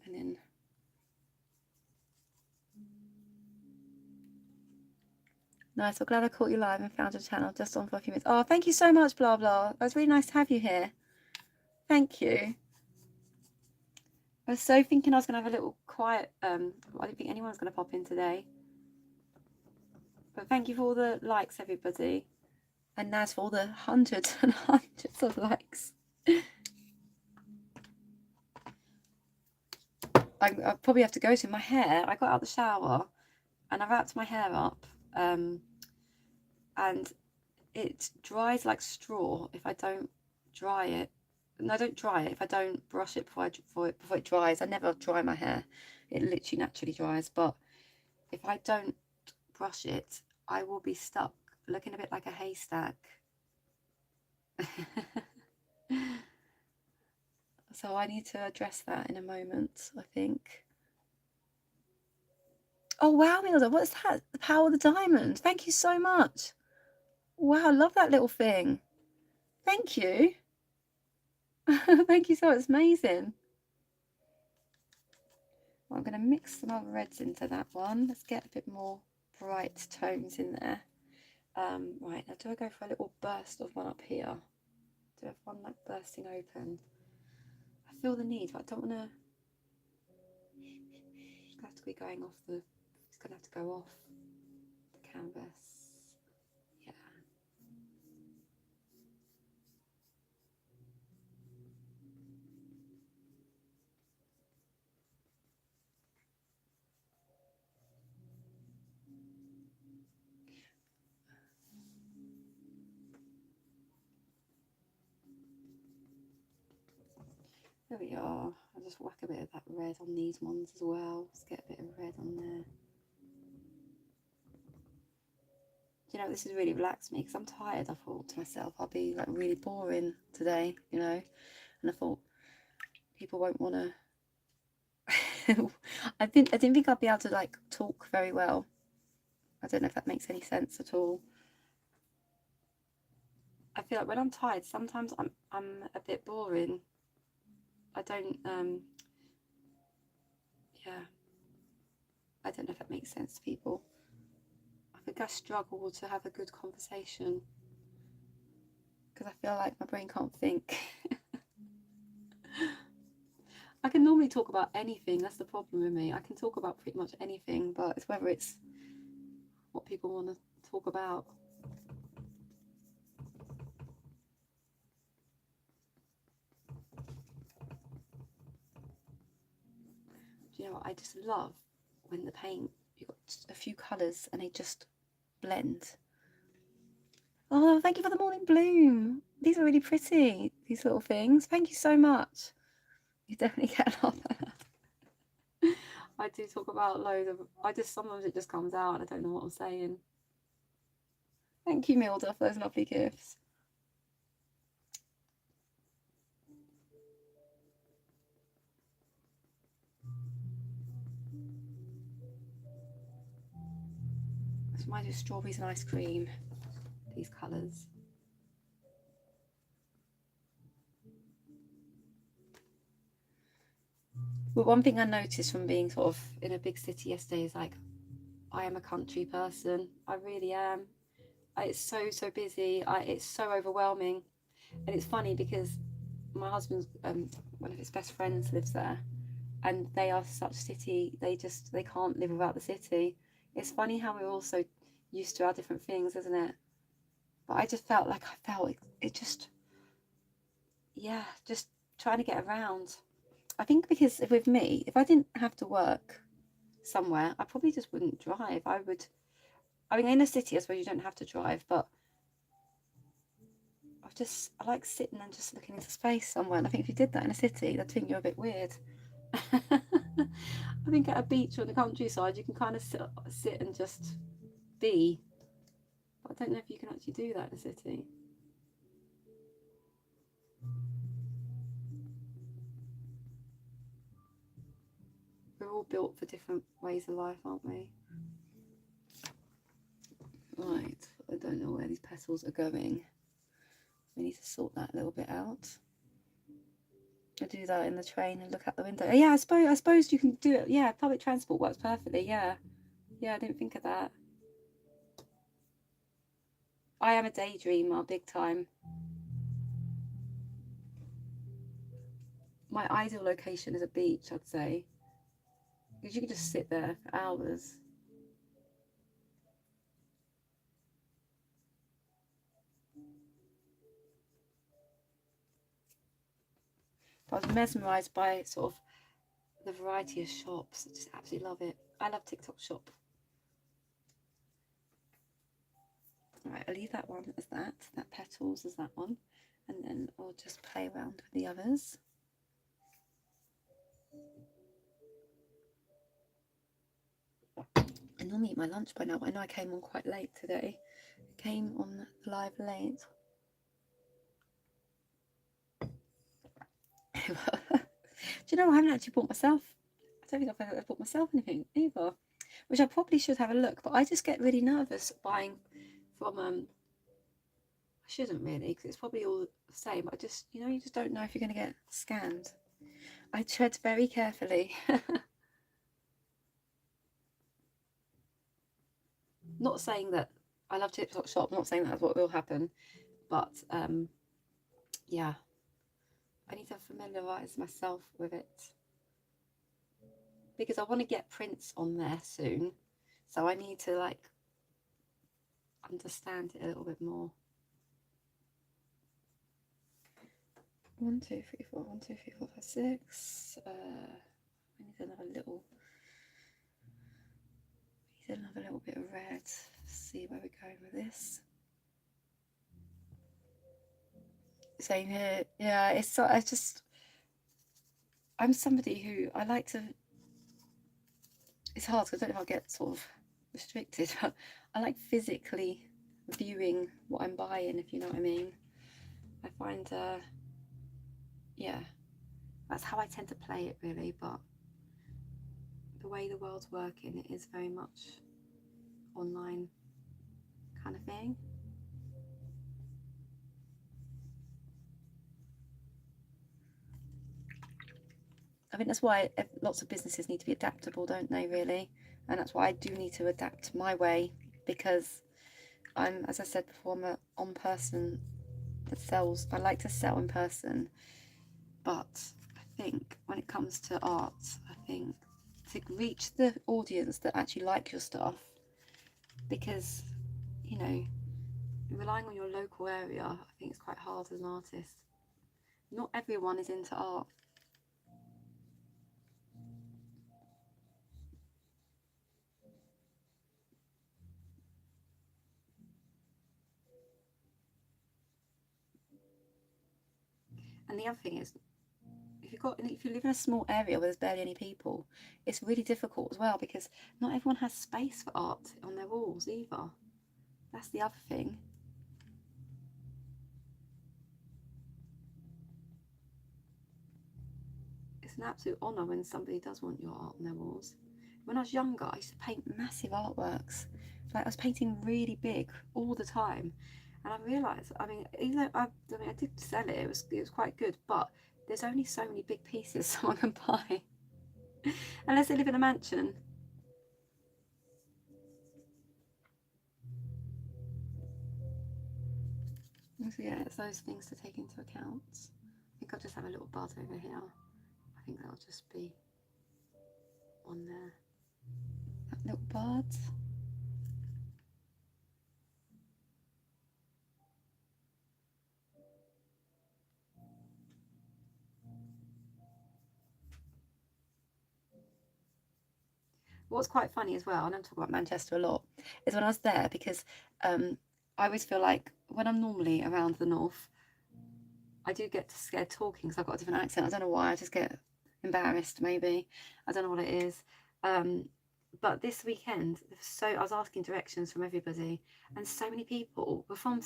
And then nice. Well, glad I caught you live and found your channel just on for a few minutes. Oh, thank you so much, blah blah. It was really nice to have you here. Thank you. I was so thinking I was going to have a little quiet. I didn't think anyone was going to pop in today. But thank you for all the likes, everybody. And Naz for all the hundreds and hundreds of likes. I probably have to go to my hair. I got out the shower and I wrapped my hair up. And it dries like straw if I don't dry it. No, I don't dry it if I don't brush it before it dries. I never dry my hair. It literally naturally dries. But if I don't brush it, I will be stuck looking a bit like a haystack. So I need to address that in a moment, I think. Oh wow, Milda, what's that? The power of the diamond. Thank you so much. Wow, I love that little thing. Thank you. Thank you so much. It's amazing. Well, I'm going to mix some other reds into that one. Let's get a bit more bright tones in there. Right, now do I go for a little burst of one up here? Do I have one like bursting open? I feel the need, but I don't want to. It's have to be going off the. It's going to have to go off the canvas. Yeah. There we are. I'll just whack a bit of that red on these ones as well. Let's get a bit of red on there. You know, this has really relaxed me because I'm tired. I thought to myself, I'll be like really boring today, you know. And I thought people won't want to. I didn't think I'd be able to like talk very well. I don't know if that makes any sense at all. I feel like when I'm tired, sometimes I'm a bit boring. I don't yeah. I don't know if that makes sense to people. I think I struggle to have a good conversation because I feel like my brain can't think. I can normally talk about anything. That's the problem with me. I can talk about pretty much anything, but it's whether it's what people want to talk about. Do you know what? I just love when the paint, you've got a few colours and they just blend. Oh, thank you for the morning bloom. These are really pretty, these little things. Thank you so much. You definitely get a lot of that. I do talk about loads of, sometimes it just comes out and I don't know what I'm saying. Thank you, Milda, for those lovely gifts. This reminds me of strawberries and ice cream, these colours. But one thing I noticed from being sort of in a big city yesterday is like, I am a country person. I really am. It's so busy. It's so overwhelming. And it's funny because my husband's one of his best friends lives there, and they are such city. They can't live without the city. It's funny how we're all so used to our different things, isn't it? But I just felt like it just, yeah, just trying to get around. I think because with me, if I didn't have to work somewhere, I probably just wouldn't drive. I mean, in a city, I suppose you don't have to drive, but I like sitting and just looking into space somewhere. And I think if you did that in a city, they'd think you're a bit weird. I think at a beach or in the countryside, you can kind of sit and just be. But I don't know if you can actually do that in a city. We're all built for different ways of life, aren't we? Right, I don't know where these petals are going. We need to sort that a little bit out. I do that in the train and look out the window. Oh, yeah, I suppose you can do it. Yeah, public transport works perfectly. Yeah, I didn't think of that. I am a daydreamer, big time. My ideal location is a beach, I'd say, because you can just sit there for hours. But I was mesmerised by sort of the variety of shops. I just absolutely love it. I love TikTok shop. Right, I'll leave that one as that petals as that one, and then I'll just play around with the others. I normally eat my lunch by now, but I know I came on quite late today. I came on live late. Do you know, I haven't actually bought myself, I don't think I've ever bought myself anything either, which I probably should have a look, but I just get really nervous buying from, I shouldn't really, because it's probably all the same, but I just, you know, you just don't know if you're going to get scammed. I tread very carefully. Not saying that I love TikTok shop, not saying that's what will happen, but yeah, I need to familiarise myself with it, because I want to get prints on there soon, so I need to like understand it a little bit more. 1 2 3 4 1 2 3 4 5 6. I need another little bit of red. Let's see where we're going with this. Same here. Yeah, it's so, I'm somebody who I like to, it's hard because I don't know if I'll get sort of restricted, but I like physically viewing what I'm buying, if you know what I mean. I find yeah, that's how I tend to play it really, but the way the world's working, it is very much online kind of thing. I think that's why lots of businesses need to be adaptable, don't they, really? And that's why I do need to adapt my way, because I'm, as I said before, I'm an person that sells. I like to sell in person, but I think when it comes to art, I think to reach the audience that actually like your stuff, because, you know, relying on your local area, I think it's quite hard as an artist. Not everyone is into art. And the other thing is, if you live in a small area where there's barely any people, it's really difficult as well, because not everyone has space for art on their walls either. That's the other thing. It's an absolute honour when somebody does want your art on their walls. When I was younger, I used to paint massive artworks. Like, I was painting really big all the time, and I realised, I mean, even though I did sell it, it was quite good, but there's only so many big pieces someone can buy, unless they live in a mansion. So yeah, it's those things to take into account. I think I'll just have a little bud over here. I think that'll just be on there. That little bud. What's quite funny as well, and I'm talking about Manchester a lot, is when I was there, because I always feel like when I'm normally around the north, I do get scared talking because I've got a different accent. I don't know why, I just get embarrassed maybe. I don't know what it is. But this weekend, I was asking directions from everybody, and so many people were from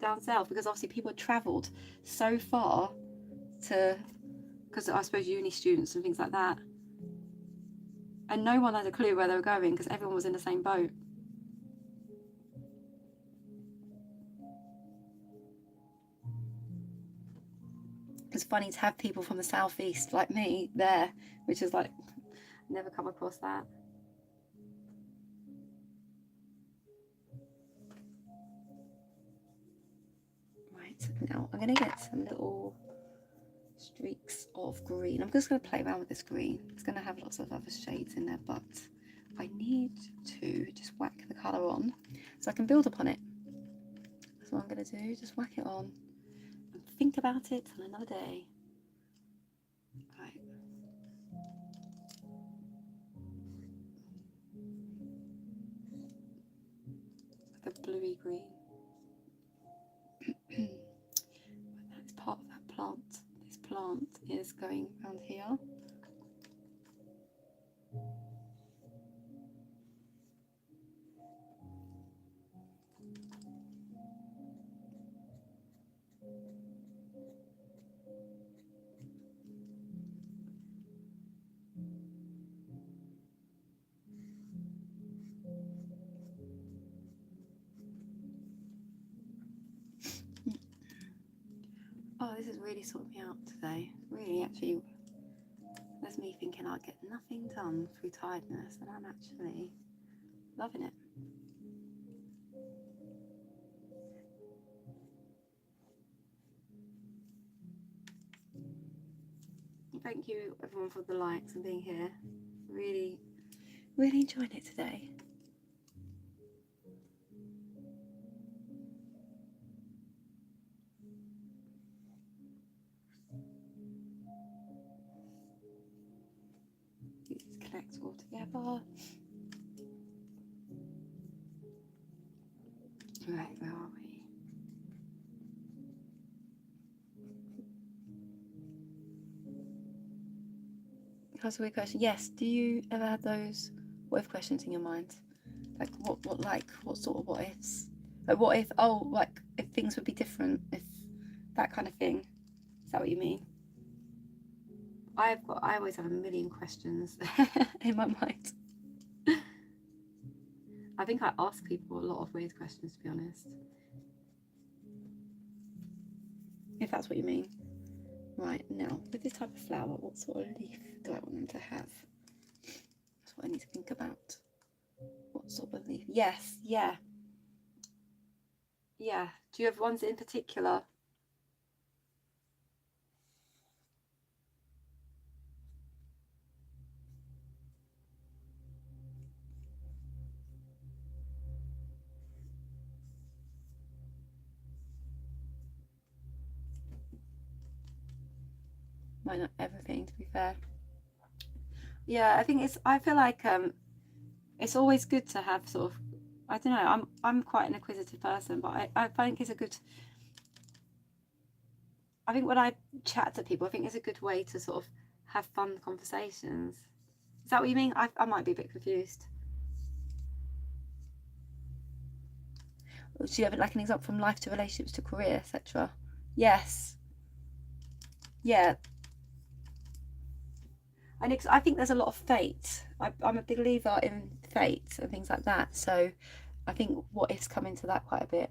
down south, because obviously people had travelled so far because I suppose uni students and things like that. And no one had a clue where they were going because everyone was in the same boat. It's funny to have people from the southeast like me there, which is like, never come across that. Right, now I'm going to get some little streaks of green. I'm just going to play around with this green. It's going to have lots of other shades in there, but I need to just whack the colour on so I can build upon it. That's what I'm going to do, just whack it on and think about it on another day. Right. Like a bluey green. That's part of that plant. This plant is going around here. Oh, this is really sorting me out today. Really, actually, there's me thinking I'll get nothing done through tiredness, and I'm actually loving it. Thank you, everyone, for the likes and being here. Really, really enjoying it today. Just collect all together. Right, where are we? That's a weird question. Yes, do you ever have those what if questions in your mind? Like what sort of what ifs? Like what if, oh, like if things would be different, if that kind of thing. Is that what you mean? I always have a million questions in my mind. I think I ask people a lot of weird questions, to be honest. If that's what you mean. Right, now, with this type of flower, what sort of leaf do I want them to have? That's what I need to think about. What sort of leaf? Yes, yeah. Yeah. Do you have ones in particular? Might not everything, to be fair. Yeah, I feel like it's always good to have sort of, I don't know, I'm quite an inquisitive person, but I think it's a good, I think when I chat to people, I think it's a good way to sort of have fun conversations. Is that what you mean? I might be a bit confused. Do you have like an example from life to relationships to career, etc.? Yes. Yeah. And I think there's a lot of fate. I'm a believer in fate and things like that. So I think what ifs come into that quite a bit.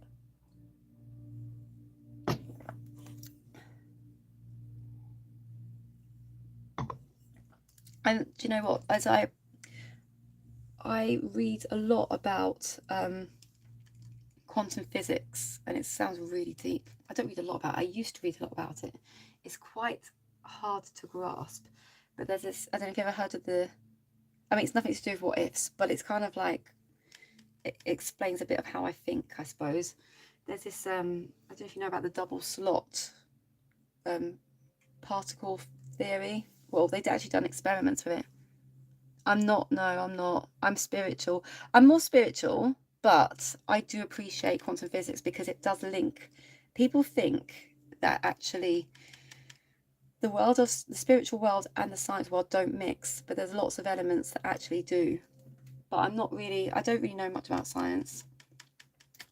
And do you know what? As I read a lot about quantum physics, and it sounds really deep. I don't read a lot about it. I used to read a lot about it. It's quite hard to grasp. But there's this, I don't know if you've ever heard of I mean, it's nothing to do with what ifs, but it's kind of like, it explains a bit of how I think, I suppose. There's this, I don't know if you know about the double slot particle theory. Well, they'd actually done experiments with it. I'm not. I'm spiritual. I'm more spiritual, but I do appreciate quantum physics because it does link. People think that actually the world of the spiritual world and the science world don't mix, but there's lots of elements that actually do. But I don't really know much about science.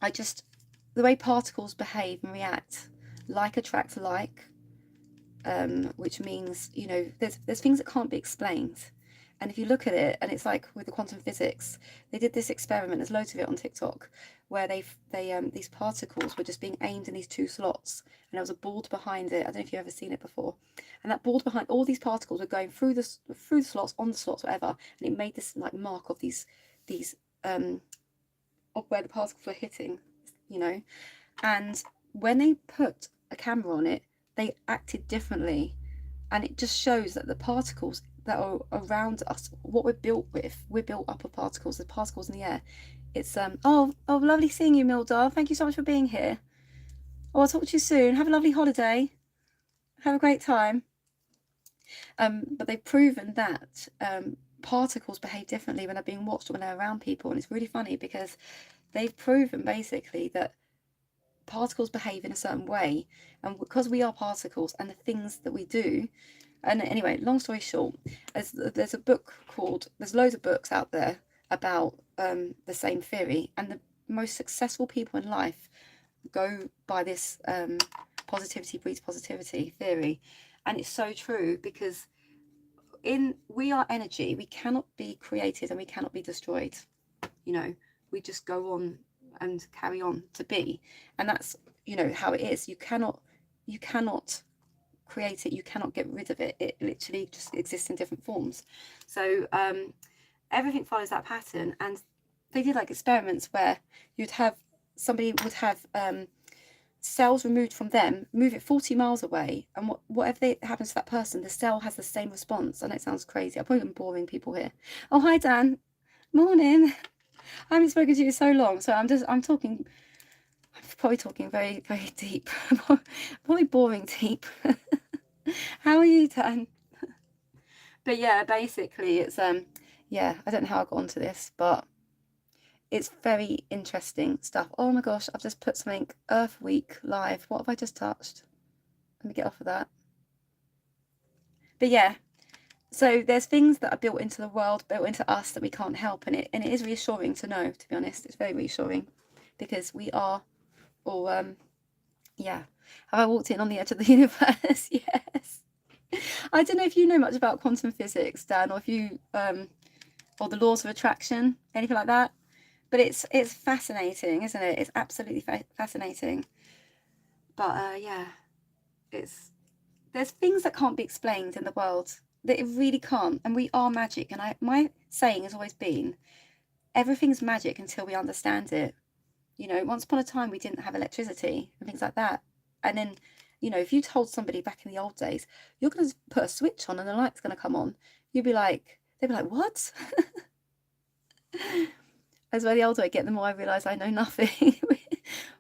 The way particles behave and react, like attracts like, which means, you know, there's things that can't be explained. And if you look at it, and it's like with the quantum physics, they did this experiment, there's loads of it on TikTok, where these particles were just being aimed in these two slots, and there was a board behind it. I don't know if you've ever seen it before. And that board behind, all these particles were going through the slots, on the slots, whatever, and it made this like mark of these of where the particles were hitting, you know. And when they put a camera on it, they acted differently. And it just shows that the particles that are around us, what we're built with, we're built up of particles, the particles in the air. It's oh, lovely seeing you, Mildar. Thank you so much for being here. Oh, I'll talk to you soon. Have a lovely holiday. Have a great time. But they've proven that particles behave differently when they're being watched or when they're around people. And it's really funny because they've proven basically that particles behave in a certain way, and because we are particles and the things that we do. And anyway, long story short, there's a book called, there's loads of books out there about the same theory, and the most successful people in life go by this positivity breeds positivity theory. And it's so true, because we are energy. We cannot be created and we cannot be destroyed. You know, we just go on and carry on to be, and that's, you know, how it is. You cannot create it, you cannot get rid of it. It literally just exists in different forms. So everything follows that pattern. And they did like experiments where somebody would have cells removed from them, move it 40 miles away, and whatever happens to that person, the cell has the same response. I know it sounds crazy. I'm probably boring people here. Oh, hi Dan. Morning. I haven't spoken to you so long, so I'm probably talking very, very deep. Probably boring deep. How are you, Dan? But yeah, basically it's yeah, I don't know how I got onto this, but it's very interesting stuff. Oh my gosh, I've just put something, Earth Week live. What have I just touched? Let me get off of that. But yeah, so there's things that are built into the world, built into us, that we can't help, and it is reassuring to know, to be honest. It's very reassuring, because we are all yeah. Have I walked in on the edge of the universe? Yes. I don't know if you know much about quantum physics, Dan, or if you or the laws of attraction, anything like that. But it's fascinating, isn't it? It's absolutely fascinating. But yeah, there's things that can't be explained in the world, that it really can't. And we are magic. And my saying has always been, everything's magic until we understand it. You know, once upon a time we didn't have electricity and things like that. And then, you know, if you told somebody back in the old days, you're going to put a switch on and the light's going to come on, they'd be like, what? As well, the older I get, the more I realise I know nothing.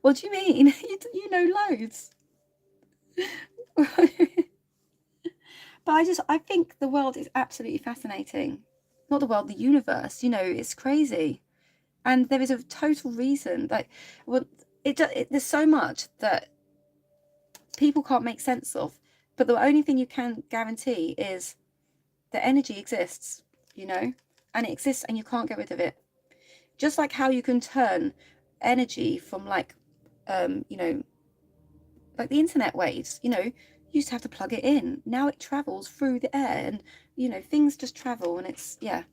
What do you mean? You know loads. But I think the world is absolutely fascinating. Not the world, the universe. You know, it's crazy. And there is a total reason. Like, well, there's so much that people can't make sense of. But the only thing you can guarantee is that energy exists, you know, and it exists and you can't get rid of it. Just like how you can turn energy from, like, you know, like the internet waves, you know, you used to have to plug it in. Now it travels through the air, and, you know, things just travel, and it's, yeah.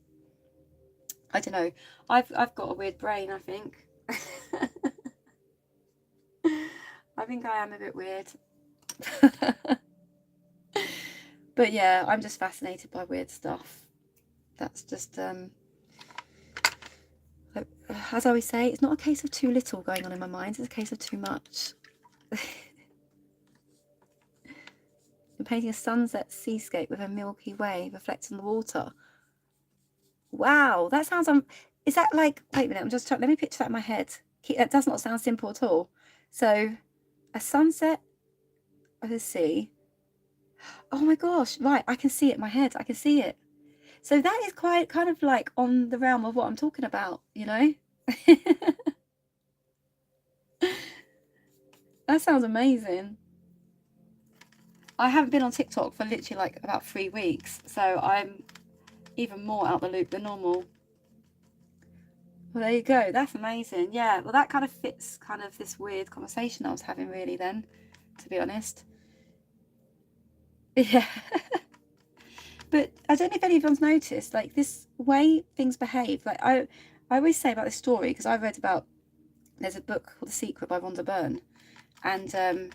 I don't know. I've got a weird brain, I think. I think I am a bit weird. But yeah, I'm just fascinated by weird stuff. That's just as I always say, it's not a case of too little going on in my mind, it's a case of too much. I'm painting a sunset seascape with a Milky Way reflecting the water. Wow, that sounds is that like, wait a minute, I'm just trying, let me picture that in my head. That does not sound simple at all. So a sunset of the sea. Oh my gosh, right, I can see it in my head. I can see it. So that is quite kind of like on the realm of what I'm talking about, you know? That sounds amazing. I haven't been on TikTok for literally like about 3 weeks, so I'm even more out the loop than normal. Well, there you go. That's amazing. Yeah, well, that kind of fits kind of this weird conversation I was having, really, then, to be honest. Yeah. But I don't know if anyone's noticed, like, this way things behave. Like, I always say about this story, because I read about, there's a book called The Secret by Rhonda Byrne, and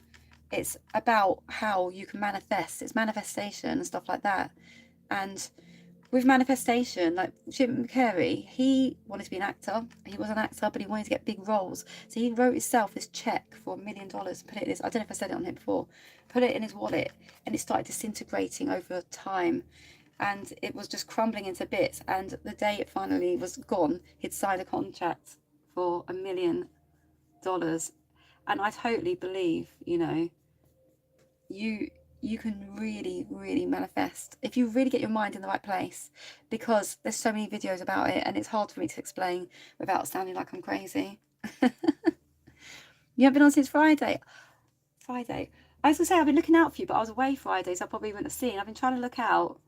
it's about how you can manifest. It's manifestation and stuff like that. And with manifestation, like Jim Carrey, he wanted to be an actor. He was an actor, but he wanted to get big roles. So he wrote himself this check for $1 million, put it in his, I don't know if I said it on here before, put it in his wallet, and it started disintegrating over time. And it was just crumbling into bits. And the day it finally was gone, he'd signed a contract for $1 million. And I totally believe, you know, you can really, really manifest if you really get your mind in the right place, because there's so many videos about it and it's hard for me to explain without sounding like I'm crazy. You haven't been on since Friday. I was gonna say I've been looking out for you, but I was away Friday, so I probably wouldn't have seen. I've been trying to look out.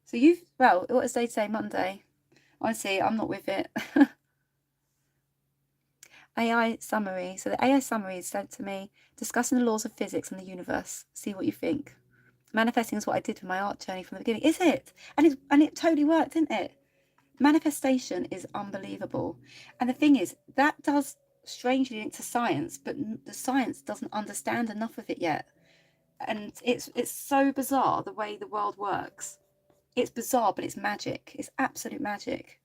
So well, what does they say? Monday. Honestly, I'm not with it. AI summary. So the AI summary is sent to me, discussing the laws of physics and the universe. See what you think. Manifesting is what I did for my art journey from the beginning. Is it? And it totally worked, didn't it? Manifestation is unbelievable. And the thing is, that does strangely link to science, but the science doesn't understand enough of it yet. And it's so bizarre the way the world works. It's bizarre, but it's magic. It's absolute magic.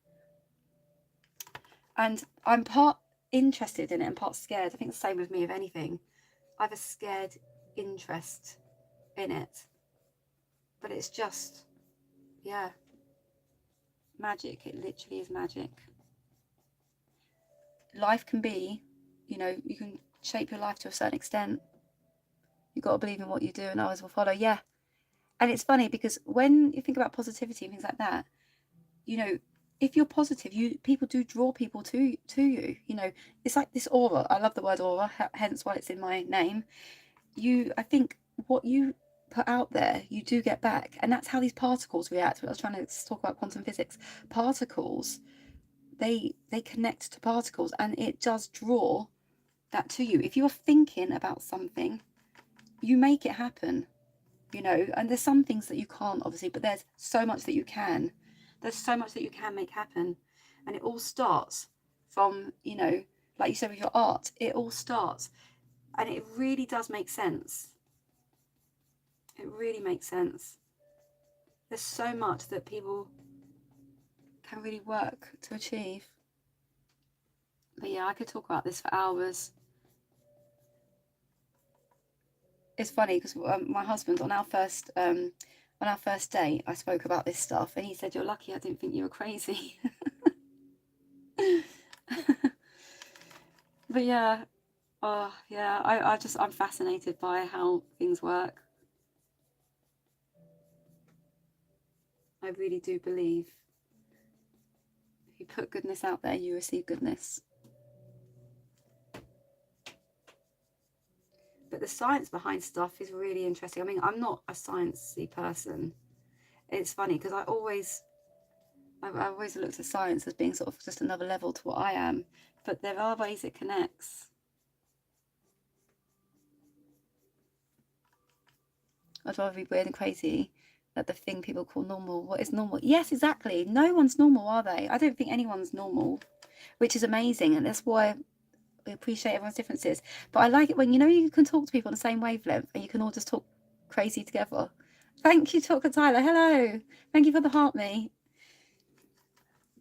And I'm part interested in it and part scared. I think the same with me of anything. I have a scared interest in it. But it's just, yeah, magic. It literally is magic. Life can be, you know, you can shape your life to a certain extent. You've got to believe in what you do and others will follow. Yeah. And it's funny because when you think about positivity and things like that, you know, if you're positive, people do draw people to you. You know, it's like this aura. I love the word aura, hence why it's in my name. I think what you put out there, you do get back, and that's how these particles react. I was trying to talk about quantum physics. Particles, they connect to particles, and it does draw that to you. If you're thinking about something, you make it happen. You know, and there's some things that you can't, obviously, but there's so much that you can. There's so much that you can make happen. And it all starts from, you know, like you said with your art, it all starts. And it really does make sense. It really makes sense. There's so much that people can really work to achieve. But yeah, I could talk about this for hours. It's funny because my husband, on our first date, I spoke about this stuff, and he said, "You're lucky I didn't think you were crazy." But yeah, oh yeah, I'm fascinated by how things work. I really do believe if you put goodness out there, you receive goodness. But the science behind stuff is really interesting. I mean, I'm not a sciencey person. It's funny because I've always looked at science as being sort of just another level to what I am, but there are ways it connects. I'd rather be weird and crazy at the thing people call normal. What is normal? Yes, exactly. No one's normal, are they? I don't think anyone's normal, which is amazing, and that's why we appreciate everyone's differences. But I like it when, you know, you can talk to people on the same wavelength and you can all just talk crazy together. Thank you, Talker Tyler. Hello. Thank you for the heart me.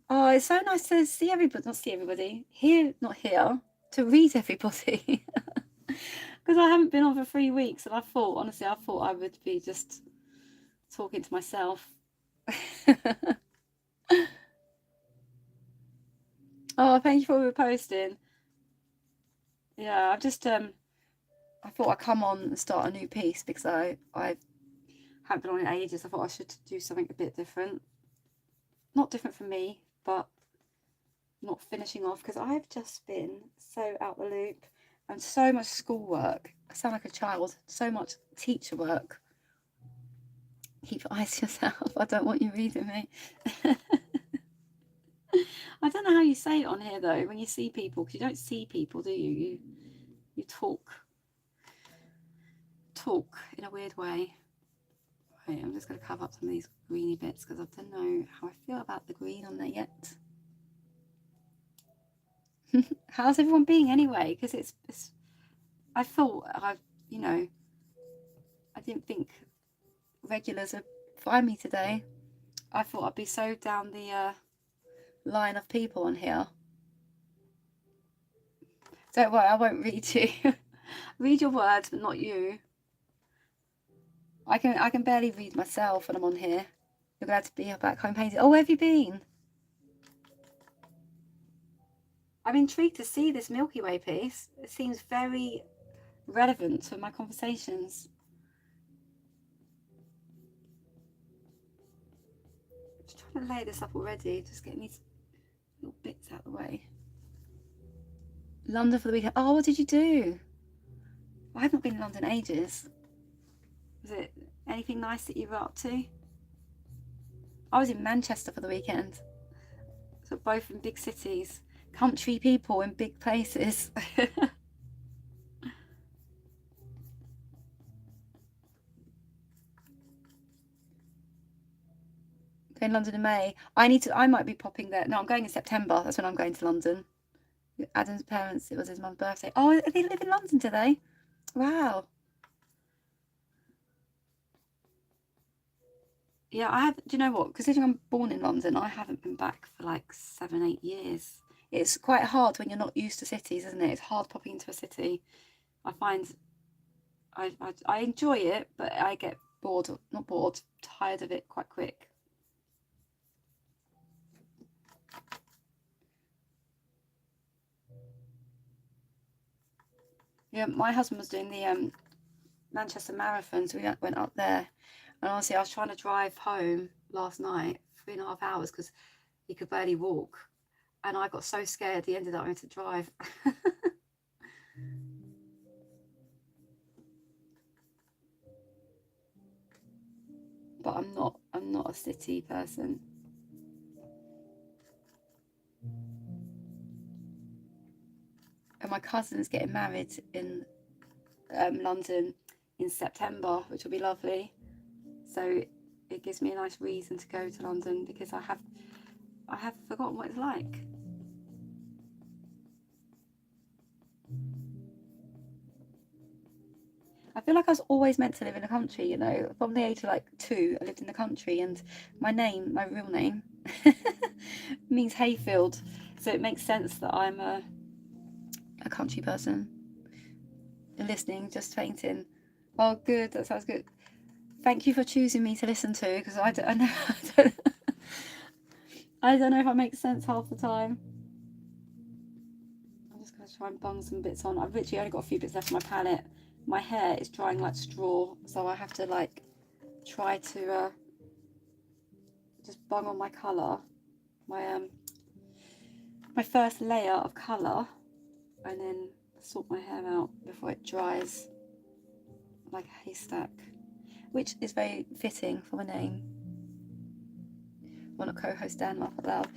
Oh, it's so nice to see everybody, not see everybody, not here, to read everybody. Because I haven't been on for 3 weeks, and honestly, I thought I would be just talking to myself. Oh, thank you for reposting. Yeah, I've just I thought I'd come on and start a new piece because I haven't been on in ages. I thought I should do something a bit different. Not different from me, but not finishing off because I've just been so out the loop and so much schoolwork. I sound like a child. So much teacher work. Keep your eyes to yourself. I don't want you reading me. I don't know how you say it on here though when you see people, because you don't see people, do you? You talk in a weird way. Right, I'm just going to cover up some of these greeny bits because I don't know how I feel about the green on there yet. How's everyone being anyway? Because it's I thought I didn't think regulars would find me today. I thought I'd be so down the line of people on here. Don't worry, I won't read you. Read your words, but not you. I can barely read myself when I'm on here. You're glad to be back home painting. Oh, where have you been? I'm intrigued to see this Milky Way piece. It seems very relevant to my conversations. I'm just trying to lay this up already, just getting these little bits out of the way. London for the weekend. Oh, what did you do? I haven't been in London in ages. Was it anything nice that you were up to? I was in Manchester for the weekend. So both in big cities. Country people in big places. Going to London in May. I might be popping there. No, I'm going in September. That's when I'm going to London. Adam's parents, it was his mum's birthday. Oh, they live in London, do they? Wow. Yeah, I have. Do you know what? Considering I'm born in London, I haven't been back for like 7-8 years. It's quite hard when you're not used to cities, isn't it? It's hard popping into a city. I find I enjoy it, but I get bored, not bored, tired of it quite quick. Yeah, my husband was doing the Manchester Marathon, so we went up there. And honestly, I was trying to drive home last night, 3.5 hours, because he could barely walk. And I got so scared, he ended up having to drive. But I'm not a city person. And my cousin's getting married in London in September, which will be lovely. So it gives me a nice reason to go to London, because I have forgotten what it's like. I feel like I was always meant to live in the country, you know. From the age of like 2, I lived in the country, and my real name, means hayfield. So it makes sense that I'm a country person. Listening, just fainting. Oh, good. That sounds good. Thank you for choosing me to listen to, because I don't know. I don't know if I make sense half the time. I'm just going to try and bung some bits on. I've literally only got a few bits left on my palette. My hair is drying like straw, so I have to like try to just bung on my colour, my first layer of colour, and then sort my hair out before it dries like a haystack, which is very fitting for my name. I want to co-host Dan Laugh Out Loud.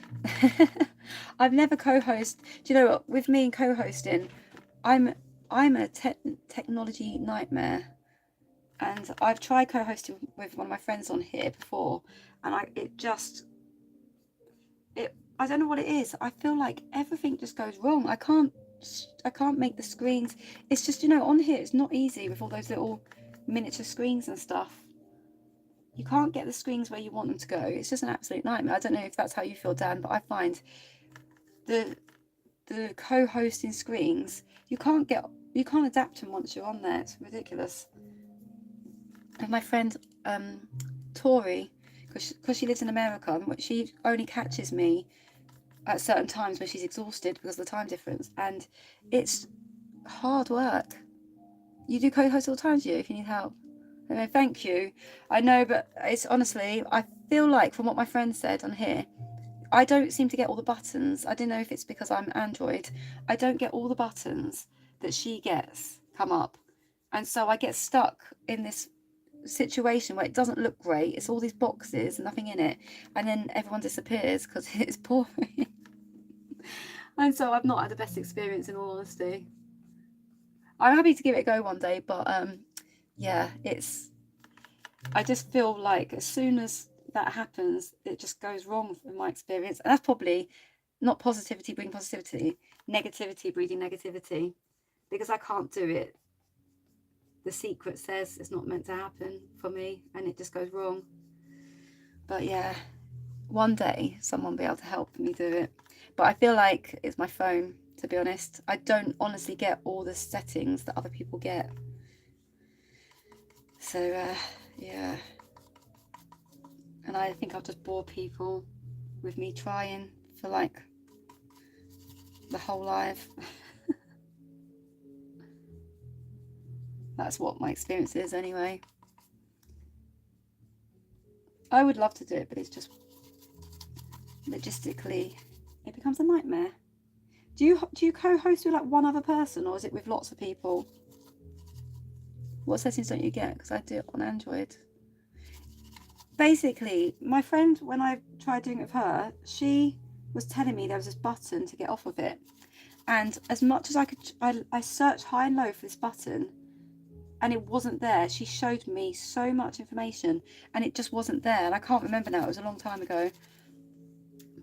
I've never co-host. Do you know what? With me and co-hosting, I'm a technology nightmare, and I've tried co-hosting with one of my friends on here before, and I don't know what it is. I feel like everything just goes wrong. I can't make the screens. It's just, you know, on here it's not easy with all those little miniature screens and stuff. You can't get the screens where you want them to go. It's just an absolute nightmare. I don't know if that's how you feel, Dan, but I find the co-hosting screens, you can't adapt them once you're on there. It's ridiculous. And my friend Tori, because she lives in America, she only catches me at certain times when she's exhausted because of the time difference, and it's hard work. You do co-host all the time, do you, if you need help? No, thank you. I know, but it's honestly, I feel like from what my friend said on here, I don't seem to get all the buttons. I don't know if it's because I'm Android. I don't get all the buttons that she gets come up. And so I get stuck in this situation where it doesn't look great. It's all these boxes and nothing in it. And then everyone disappears because it's boring. And so I've not had the best experience, in all honesty. I'm happy to give it a go one day, but yeah, it's I just feel like as soon as that happens, it just goes wrong in my experience. And that's probably not positivity breeding positivity, negativity breeding negativity, because I can't do it. The secret says it's not meant to happen for me, and it just goes wrong. But yeah, one day someone will be able to help me do it. But I feel like it's my phone, to be honest. I don't honestly get all the settings that other people get. So yeah, and I think I'll just bore people with me trying for like the whole life. That's what my experience is anyway. I would love to do it, but it's just logistically, it becomes a nightmare. Do you co-host with like one other person, or is it with lots of people? What settings don't you get? Because I do it on Android. Basically, my friend, when I tried doing it with her, she was telling me there was this button to get off of it. And as much as I could, I searched high and low for this button, and it wasn't there. She showed me so much information, and it just wasn't there. And I can't remember now. It was a long time ago.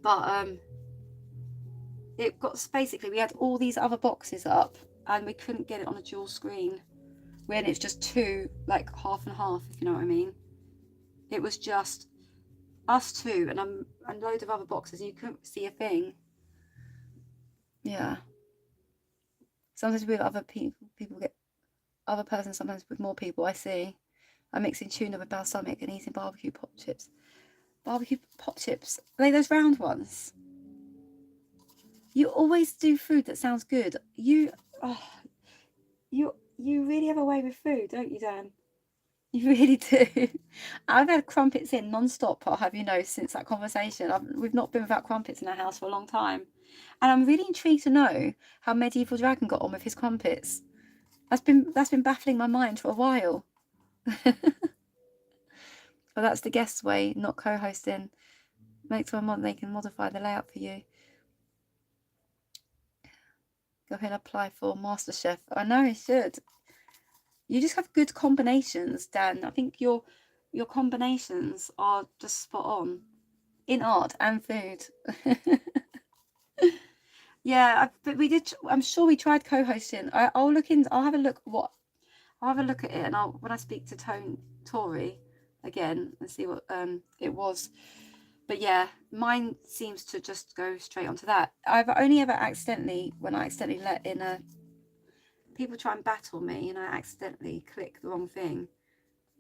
But it got, basically, we had all these other boxes up, and we couldn't get it on a dual screen when it's just two, like half and half, if you know what I mean. It was just us two and loads of other boxes, and you couldn't see a thing. Yeah. Sometimes with other people get other persons. Sometimes with more people. I see. I'm mixing tuna with balsamic and eating barbecue pop chips. Barbecue pop chips. Are they those round ones? You always do food that sounds good. You really have a way with food, don't you, Dan? You really do. I've had crumpets in non-stop, I'll have you know, since that conversation. We've not been without crumpets in our house for a long time. And I'm really intrigued to know how Medieval Dragon got on with his crumpets. That's been baffling my mind for a while. Well, that's the guest way, not co-hosting. Make someone they can modify the layout for you. Go ahead and apply for MasterChef. I know you should. You just have good combinations, Dan. I think your combinations are just spot on in art and food. Yeah, but we did. I'm sure we tried co-hosting. I'll look in. I'll have a look. I'll have a look at it, and when I speak to Tori again and see what it was. But yeah, mine seems to just go straight onto that. I've only ever accidentally, when I accidentally let in people try and battle me, and I accidentally click the wrong thing,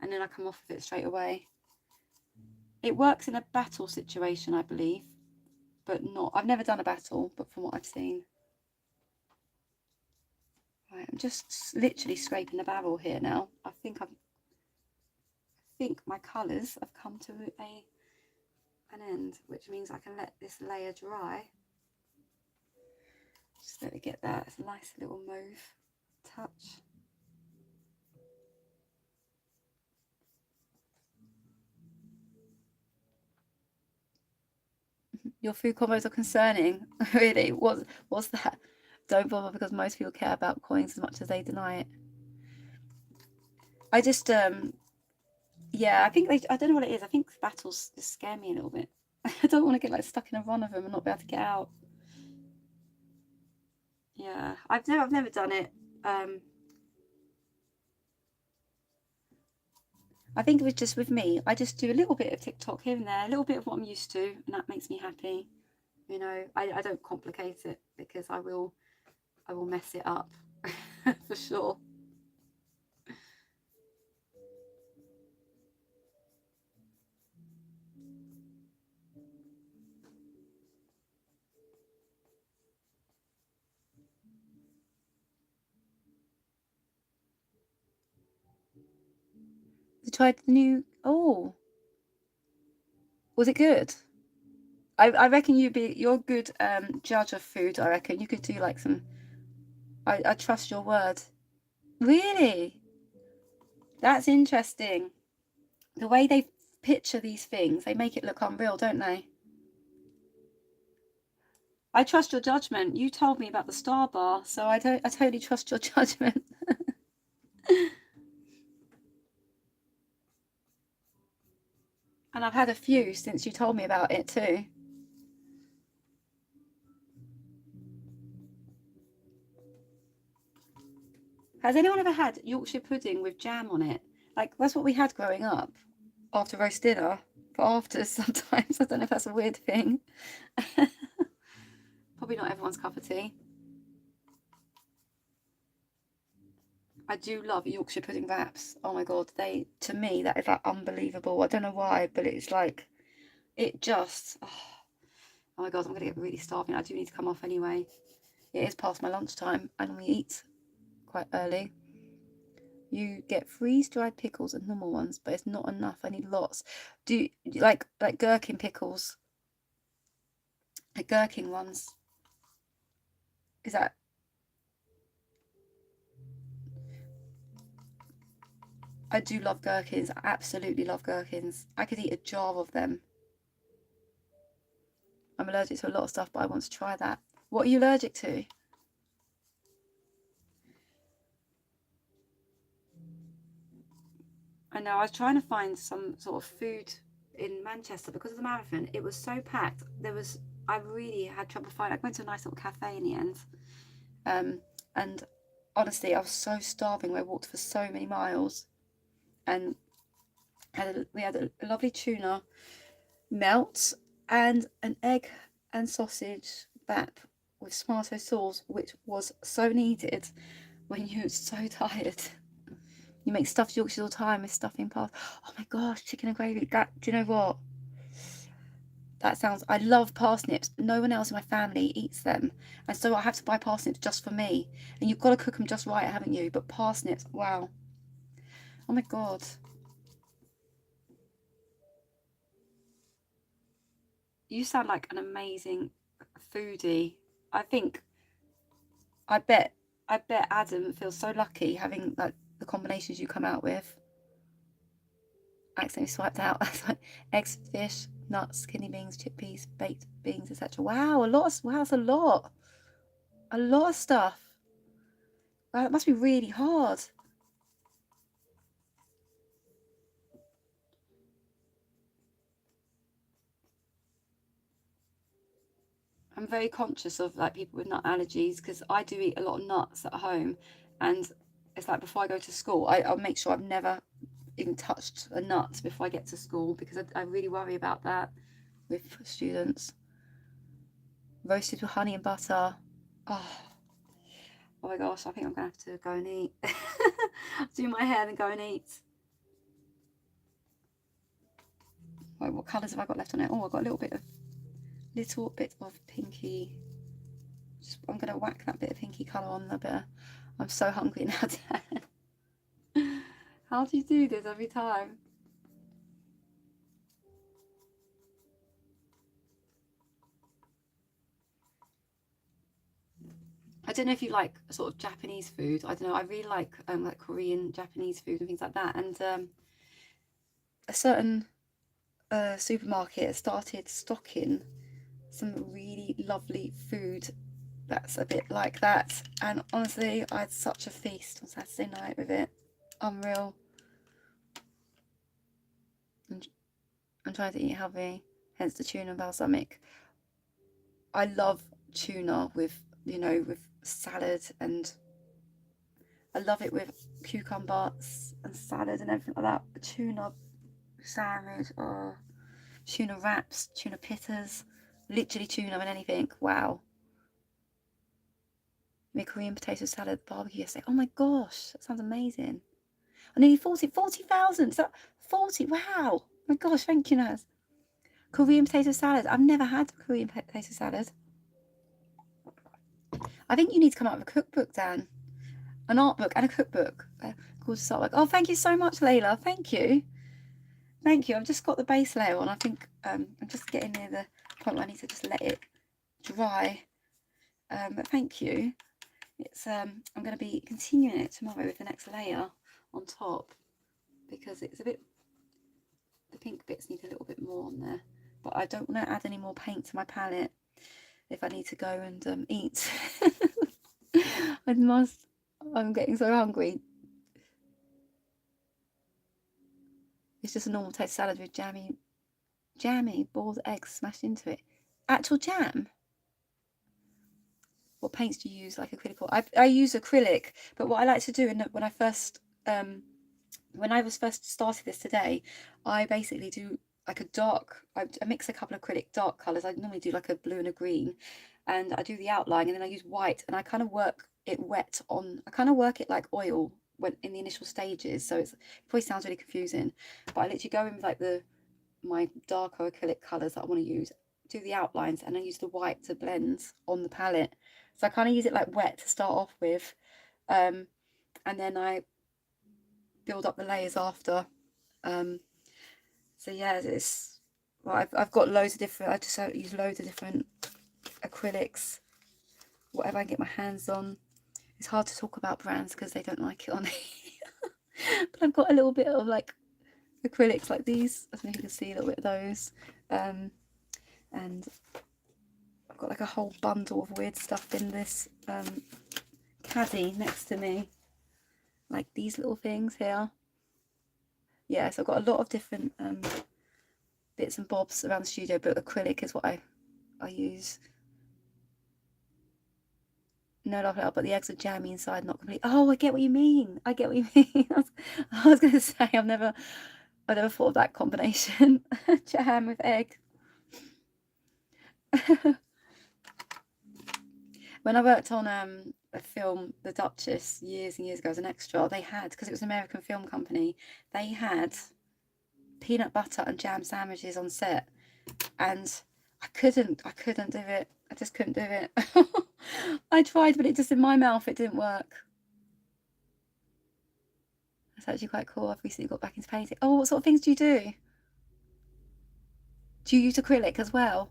and then I come off of it straight away. It works in a battle situation, I believe, but not. I've never done a battle, but from what I've seen. Right, I'm just literally scraping the barrel here now. I think my colours have come to an end, which means I can let this layer dry. Just let me get that. It's a nice little mauve touch. Your food combos are concerning. Really? What's that? Don't bother, because most people care about coins as much as they deny it. I just yeah, I think I don't know what it is. I think battles just scare me a little bit. I don't want to get like stuck in a run of them and not be able to get out. Yeah, I've never done it. I think it was just with me. I just do a little bit of TikTok here and there, a little bit of what I'm used to, and that makes me happy. You know, I don't complicate it, because I will mess it up for sure. You tried the new. Oh, was it good? I reckon you're a good judge of food. I reckon you could do like some. I trust your word. Really? That's interesting. The way they picture these things, they make it look unreal, don't they? I trust your judgment. You told me about the star bar, so I totally trust your judgment. And I've had a few since you told me about it too. Has anyone ever had Yorkshire pudding with jam on it? Like, that's what we had growing up after roast dinner for afters sometimes. I don't know if that's a weird thing. Probably not everyone's cup of tea. I do love Yorkshire pudding wraps. Oh my god, to me that is like unbelievable. I don't know why, but it's like it just oh my god, I'm gonna get really starving. I do need to come off anyway. It is past my lunchtime and we eat quite early. You get freeze-dried pickles and normal ones, but it's not enough. I need lots. Do you like gherkin pickles? Like gherkin ones? Is that? I do love gherkins. I absolutely love gherkins. I could eat a jar of them. I'm allergic to a lot of stuff, but I want to try that. What are you allergic to? I know, I was trying to find some sort of food in Manchester because of the marathon. It was so packed. I really had trouble finding. I went to a nice little cafe in the end. And honestly, I was so starving. I walked for so many miles, and we had a lovely tuna melt and an egg and sausage bap with tomato sauce, which was so needed when you're so tired. You make stuffed Yorkshire all the time with stuffing past. Oh my gosh, chicken and gravy. Do you know what? That sounds. I love parsnips, but no one else in my family eats them, and so I have to buy parsnips just for me. And you've got to cook them just right, haven't you? But parsnips, wow. Oh my god. You sound like an amazing foodie. I think. I bet. I bet Adam feels so lucky having like the combinations you come out with. Accidentally swiped out. Eggs, fish, nuts, kidney beans, chickpeas, baked beans, etc. Wow, wow, that's a lot. A lot of stuff. Wow, it must be really hard. I'm very conscious of like people with nut allergies because I do eat a lot of nuts at home, and it's like before I go to school, I'll make sure I've never even touched a nut before I get to school because I really worry about that with students. Roasted with honey and butter. Oh, oh my gosh, I think I'm gonna have to go and eat. Do my hair and go and eat. Right, what colours have I got left on it? Oh, I've got a little bit of pinky. I'm gonna whack that bit of pinky colour on the bit. I'm so hungry now, Dan. How do you do this every time? I don't know if you like sort of Japanese food. I don't know. I really like Korean, Japanese food and things like that. And a certain supermarket started stocking some really lovely food that's a bit like that. And honestly, I had such a feast on Saturday night with it. Unreal. I'm trying to eat healthy, hence the tuna balsamic. I love tuna with salad, and I love it with cucumbers and salad and everything like that. Tuna sandwich or tuna wraps, tuna pittas, literally tuna and anything. Wow. Make Korean potato salad barbecue yesterday. Oh my gosh, that sounds amazing. I nearly 40,000. Is that 40? Wow. Oh my gosh, thank you, Naz. Korean potato salad. I've never had Korean potato salad. I think you need to come up with a cookbook, Dan. An art book and a cookbook called Start Work. Oh, thank you so much, Layla. Thank you. Thank you. I've just got the base layer on. I think I'm just getting near the point where I need to just let it dry. But thank you. It's I'm going to be continuing it tomorrow with the next layer on top because it's a bit, the pink bits need a little bit more on there. But I don't want to add any more paint to my palette if I need to go and eat. I'm getting so hungry. It's just a normal potato salad with jammy Jammy, boiled eggs smashed into it. Actual jam? What paints do you use, like acrylic? I use acrylic, but what I like to do when I first started this today, I basically do like a dark, I mix a couple of acrylic dark colours. I normally do like a blue and a green, and I do the outline, and then I use white, and I kind of work it wet on, I kind of work it like oil when in the initial stages, so it probably sounds really confusing, but I literally go in with like my darker acrylic colours that I want to use, do the outlines, and then use the white to blend on the palette. So I kind of use it like wet to start off with, and then I build up the layers after. So yeah, I've got loads of different, I just use loads of different acrylics, whatever I can get my hands on. It's hard to talk about brands because they don't like it on here. But I've got a little bit of like acrylics like these. I don't know if you can see a little bit of those. And I've got like a whole bundle of weird stuff in this caddy next to me. Like these little things here. Yeah, so I've got a lot of different bits and bobs around the studio, but acrylic is what I use. No love out, but the eggs are jammy inside, not complete. Oh, I get what you mean. I get what you mean. I was going to say, I never thought of that combination. Jam with egg. When I worked on a film, The Duchess, years and years ago as an extra, they had, because it was an American film company, they had peanut butter and jam sandwiches on set, and I couldn't do it. I just couldn't do it. I tried, but it just, in my mouth, it didn't work. That's actually quite cool. I've recently got back into painting. Oh, what sort of things do you do? Do you use acrylic as well?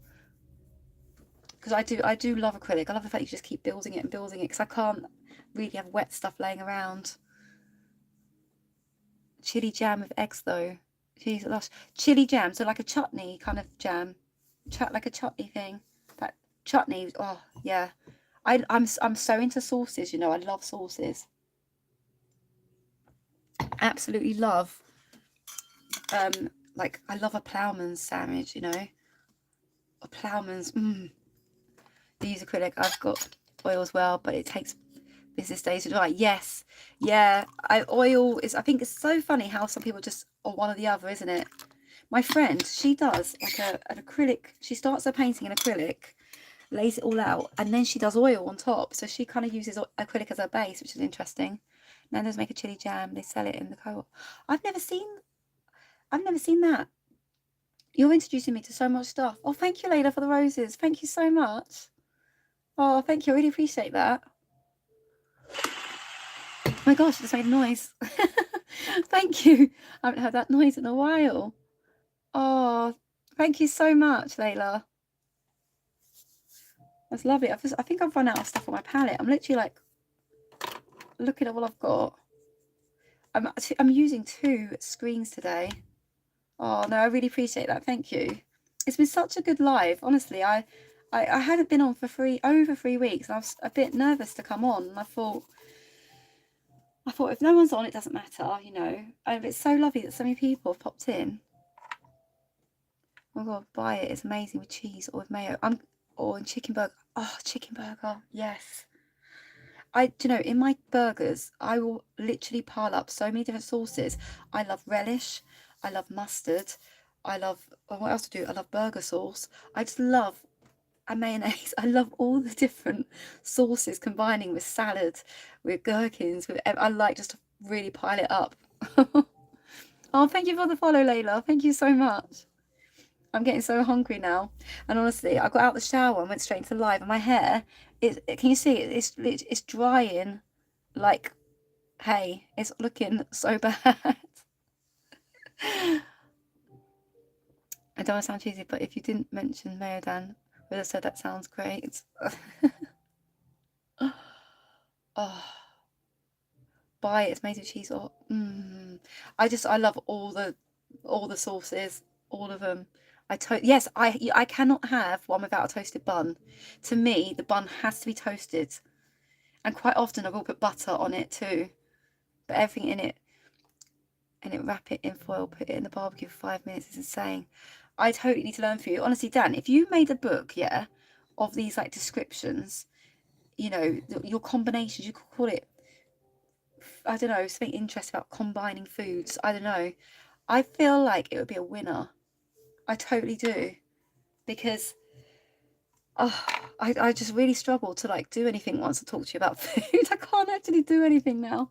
Because I do love acrylic. I love the fact you just keep building it and building it, because I can't really have wet stuff laying around. Chili jam with eggs though. Jeez, lush. Chili jam, so like a chutney kind of jam. Like a chutney thing. That chutney, oh yeah. I'm so into sauces, you know, I love sauces. Absolutely love like I love a ploughman's sandwich, you know. A ploughman's They use acrylic. I've got oil as well, but it takes business days to dry. Yes, yeah. Oil is, I think it's so funny how some people just are one or the other, isn't it? My friend, she does like an acrylic. She starts her painting in acrylic, lays it all out, and then she does oil on top. So she kind of uses acrylic as her base, which is interesting. Then there's make a chili jam. They sell it in the co-op. I've never seen that. You're introducing me to so much stuff. Oh, thank you, Layla, for the roses. Thank you so much. Oh, thank you. I really appreciate that. Oh my gosh, I just made a noise. Thank you. I haven't heard that noise in a while. Oh, thank you so much, Layla. That's lovely. I think I've run out of stuff on my palette. I'm literally like looking at what I've got. I'm using 2 screens today. Oh no, I really appreciate that. Thank you. It's been such a good live. Honestly, I hadn't been on for over 3 weeks. And I was a bit nervous to come on, and I thought if no one's on, it doesn't matter, you know. And it's so lovely that so many people have popped in. Oh my god, buy it. It's amazing with cheese or with mayo. Or in chicken burger. Oh, chicken burger. Yes. Do you know, in my burgers, I will literally pile up so many different sauces. I love relish. I love mustard. I love, what else do I do? I love burger sauce. I just love a mayonnaise. I love all the different sauces combining with salad, with gherkins. I like just to really pile it up. Oh, thank you for the follow, Layla. Thank you so much. I'm getting so hungry now. And honestly, I got out the shower and went straight into live, and my hair, can you see it? It's drying like, hey, it's looking so bad. I don't want to sound cheesy, but if you didn't mention Mayodan, would have said that sounds great. Oh, buy it. It's made of cheese. Or I love all the sauces, all of them. Yes, I cannot have one without a toasted bun. To me, the bun has to be toasted, and quite often I will put butter on it too. But everything in it, and wrap it in foil, put it in the barbecue for 5 minutes. It's insane. I totally need to learn for you. Honestly, Dan, if you made a book, yeah, of these like descriptions, you know, your combinations, you could call it, I don't know, something interesting about combining foods. I don't know. I feel like it would be a winner. I totally do. Because oh, I just really struggle to like do anything once I talk to you about food. I can't actually do anything now.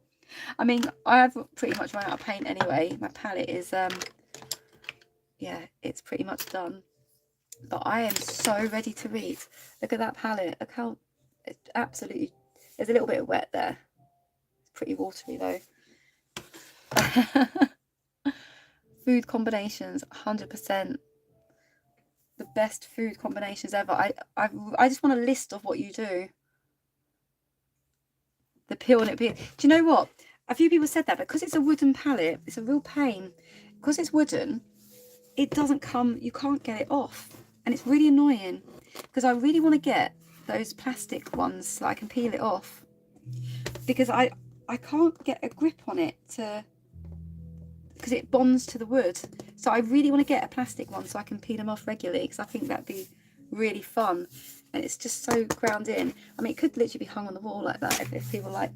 I mean, I've pretty much run out of paint anyway. My palette is, yeah, it's pretty much done. But I am so ready to read. Look at that palette. Look how it absolutely, there's a little bit of wet there. It's pretty watery though. Food combinations, 100%. The best food combinations ever. I just want a list of what you do. The peel and it peel. Do you know what? A few people said that because it's a wooden palette, it's a real pain. Because it's wooden, it doesn't come, you can't get it off. And it's really annoying because I really want to get those plastic ones so I can peel it off. Because I can't get a grip on it because it bonds to the wood. So I really want to get a plastic one so I can peel them off regularly because I think that'd be really fun. And it's just so ground in. I mean, it could literally be hung on the wall like that if people like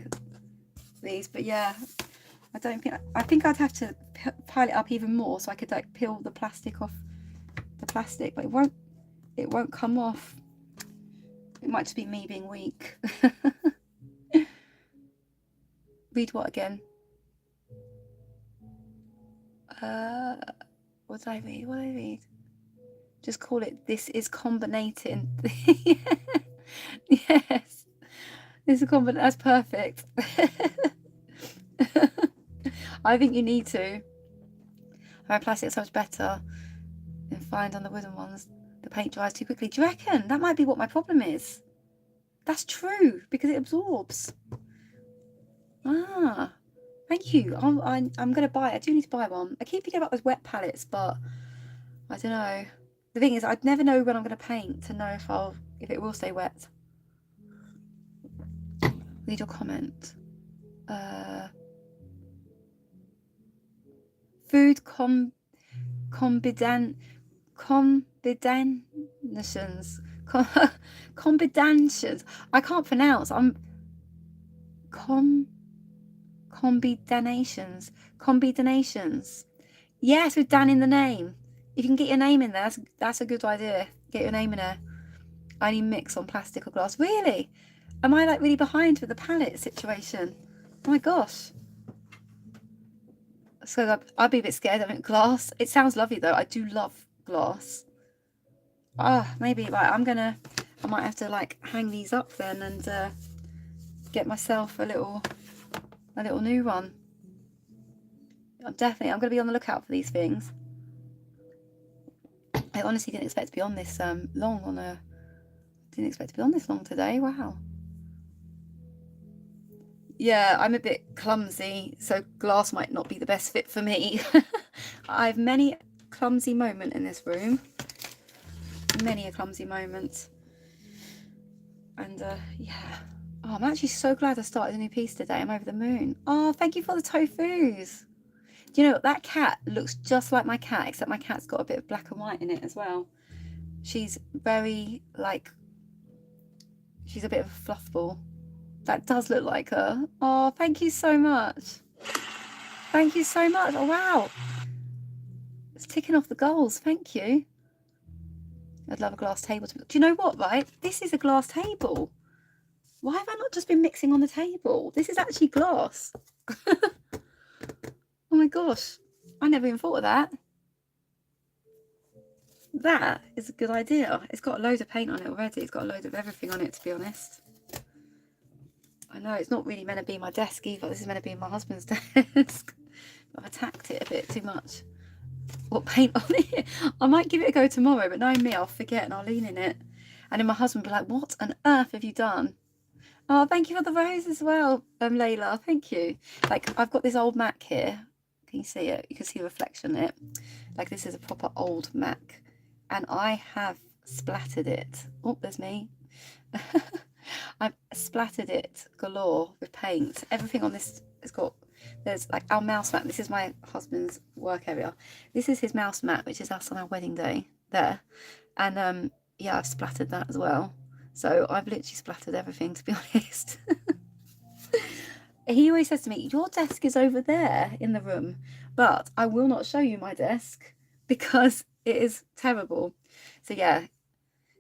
these. But yeah, I think I'd have to pile it up even more so I could like peel the plastic off the plastic, but it won't come off. It might just be me being weak. Read what again? What did I read? What did I read? Just call it "This is combinating." Yes, this is that's perfect. I think you need to. Our plastic is so much better than find on the wooden ones. The paint dries too quickly. Do you reckon that might be what my problem is? That's true because it absorbs. Ah, thank you. I'm gonna buy it. I do need to buy one. I keep forgetting about those wet palettes, but I don't know. The thing is, I'd never know when I'm gonna paint to know if it will stay wet. Read your comment. Food combinations. Combinations. I can't pronounce. Combinations. Yes, with Dan in the name. If you can get your name in there, that's a good idea. Get your name in there. I need mix on plastic or glass. Really? Am I like really behind with the palette situation? Oh my gosh. So I'd be a bit scared of glass. It sounds lovely though. I do love glass. Maybe right. I might have to like hang these up then and get myself a little new one. I'm gonna be on the lookout for these things. I honestly didn't expect to be on this long didn't expect to be on this long today. Wow. Yeah, I'm a bit clumsy, so glass might not be the best fit for me. I have many clumsy moments in this room. Many a clumsy moment. And yeah. Oh, I'm actually so glad I started a new piece today. I'm over the moon. Oh, thank you for the tofus. Do you know what? That cat looks just like my cat, except my cat's got a bit of black and white in it as well. She's very she's a bit of a fluff ball. That does look like her. Oh, thank you so much. Thank you so much. Oh, wow. It's ticking off the goals. Thank you. I'd love a glass table. Do you know what, right? This is a glass table. Why have I not just been mixing on the table? This is actually glass. Oh my gosh. I never even thought of that. That is a good idea. It's got a load of paint on it already. It's got a load of everything on it, to be honest. I know it's not really meant to be my desk either. This is meant to be my husband's desk. I've attacked it a bit too much. What paint on it? I might give it a go tomorrow, but knowing me, I'll forget and I'll lean in it. And then my husband will be like, what on earth have you done? Oh, thank you for the rose as well, Layla. Thank you. Like, I've got this old Mac here. Can you see it? You can see the reflection in it. Like, this is a proper old Mac. And I have splattered it. Oh, there's me. I've splattered it galore with paint. Everything on this has got There's like our mouse mat. This is my husband's work area. This is his mouse mat, which is us on our wedding day there. And yeah, I've splattered that as well. So I've literally splattered everything, to be honest. He always says to me, your desk is over there in the room, but I will not show you my desk because it is terrible. So yeah,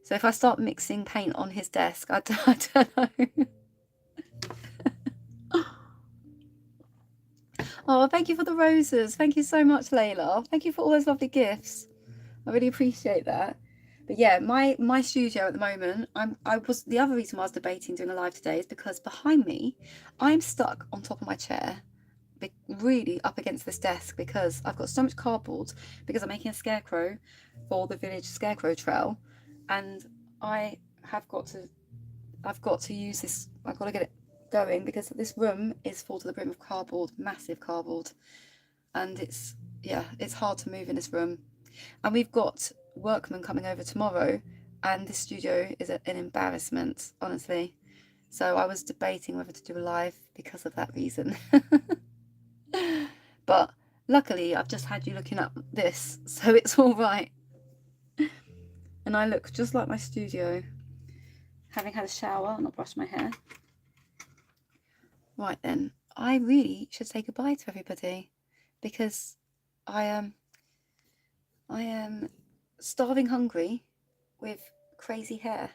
so if I start mixing paint on his desk, I don't know. Oh, thank you for the roses. Thank you so much, Layla. Thank you for all those lovely gifts. I really appreciate that. But yeah, my studio at the moment, the other reason why I was debating doing a live today is because behind me, I'm stuck on top of my chair, really up against this desk, because I've got so much cardboard because I'm making a scarecrow for the village scarecrow trail, and I've got to use this. I've got to get it going because this room is full to the brim of cardboard, massive cardboard, and it's hard to move in this room. And we've got workmen coming over tomorrow, and this studio is an embarrassment, honestly. So I was debating whether to do a live because of that reason. But luckily I've just had you looking at this, so it's all right. And I look just like my studio, having had a shower and not brushed my hair. Right then, I really should say goodbye to everybody because I am starving hungry with crazy hair.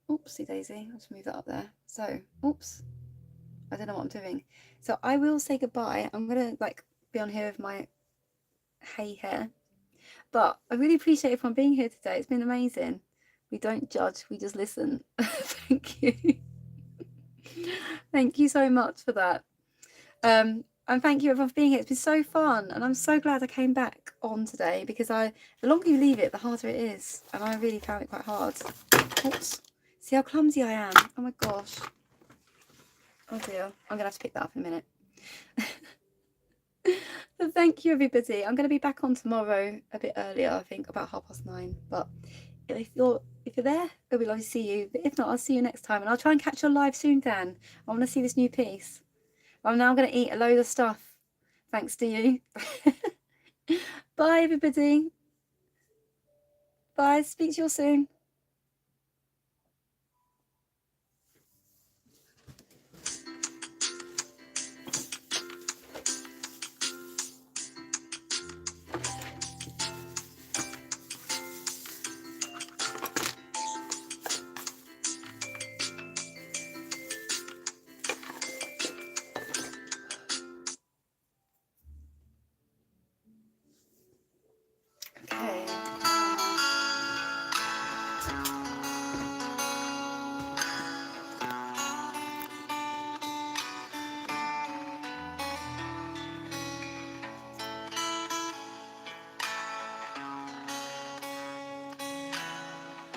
Oopsie daisy, I'll just move that up there. So, oops, I don't know what I'm doing. So I will say goodbye. I'm gonna be on here with my hay hair. But I really appreciate everyone being here today. It's been amazing. We don't judge, we just listen. Thank you. Thank you so much for that. And thank you everyone for being here. It's been so fun, and I'm so glad I came back on today because the longer you leave it, the harder it is, and I really found it quite hard. Oops. See how clumsy I am? Oh my gosh. Oh dear. I'm gonna have to pick that up in a minute. But thank you everybody. I'm gonna be back on tomorrow a bit earlier, I think about 9:30. But if you're there, it'll be lovely to see you. But if not, I'll see you next time, and I'll try and catch you live soon, Dan. I want to see this new piece. Well, now I'm going to eat a load of stuff, thanks to you. Bye, everybody. Bye. Speak to you all soon.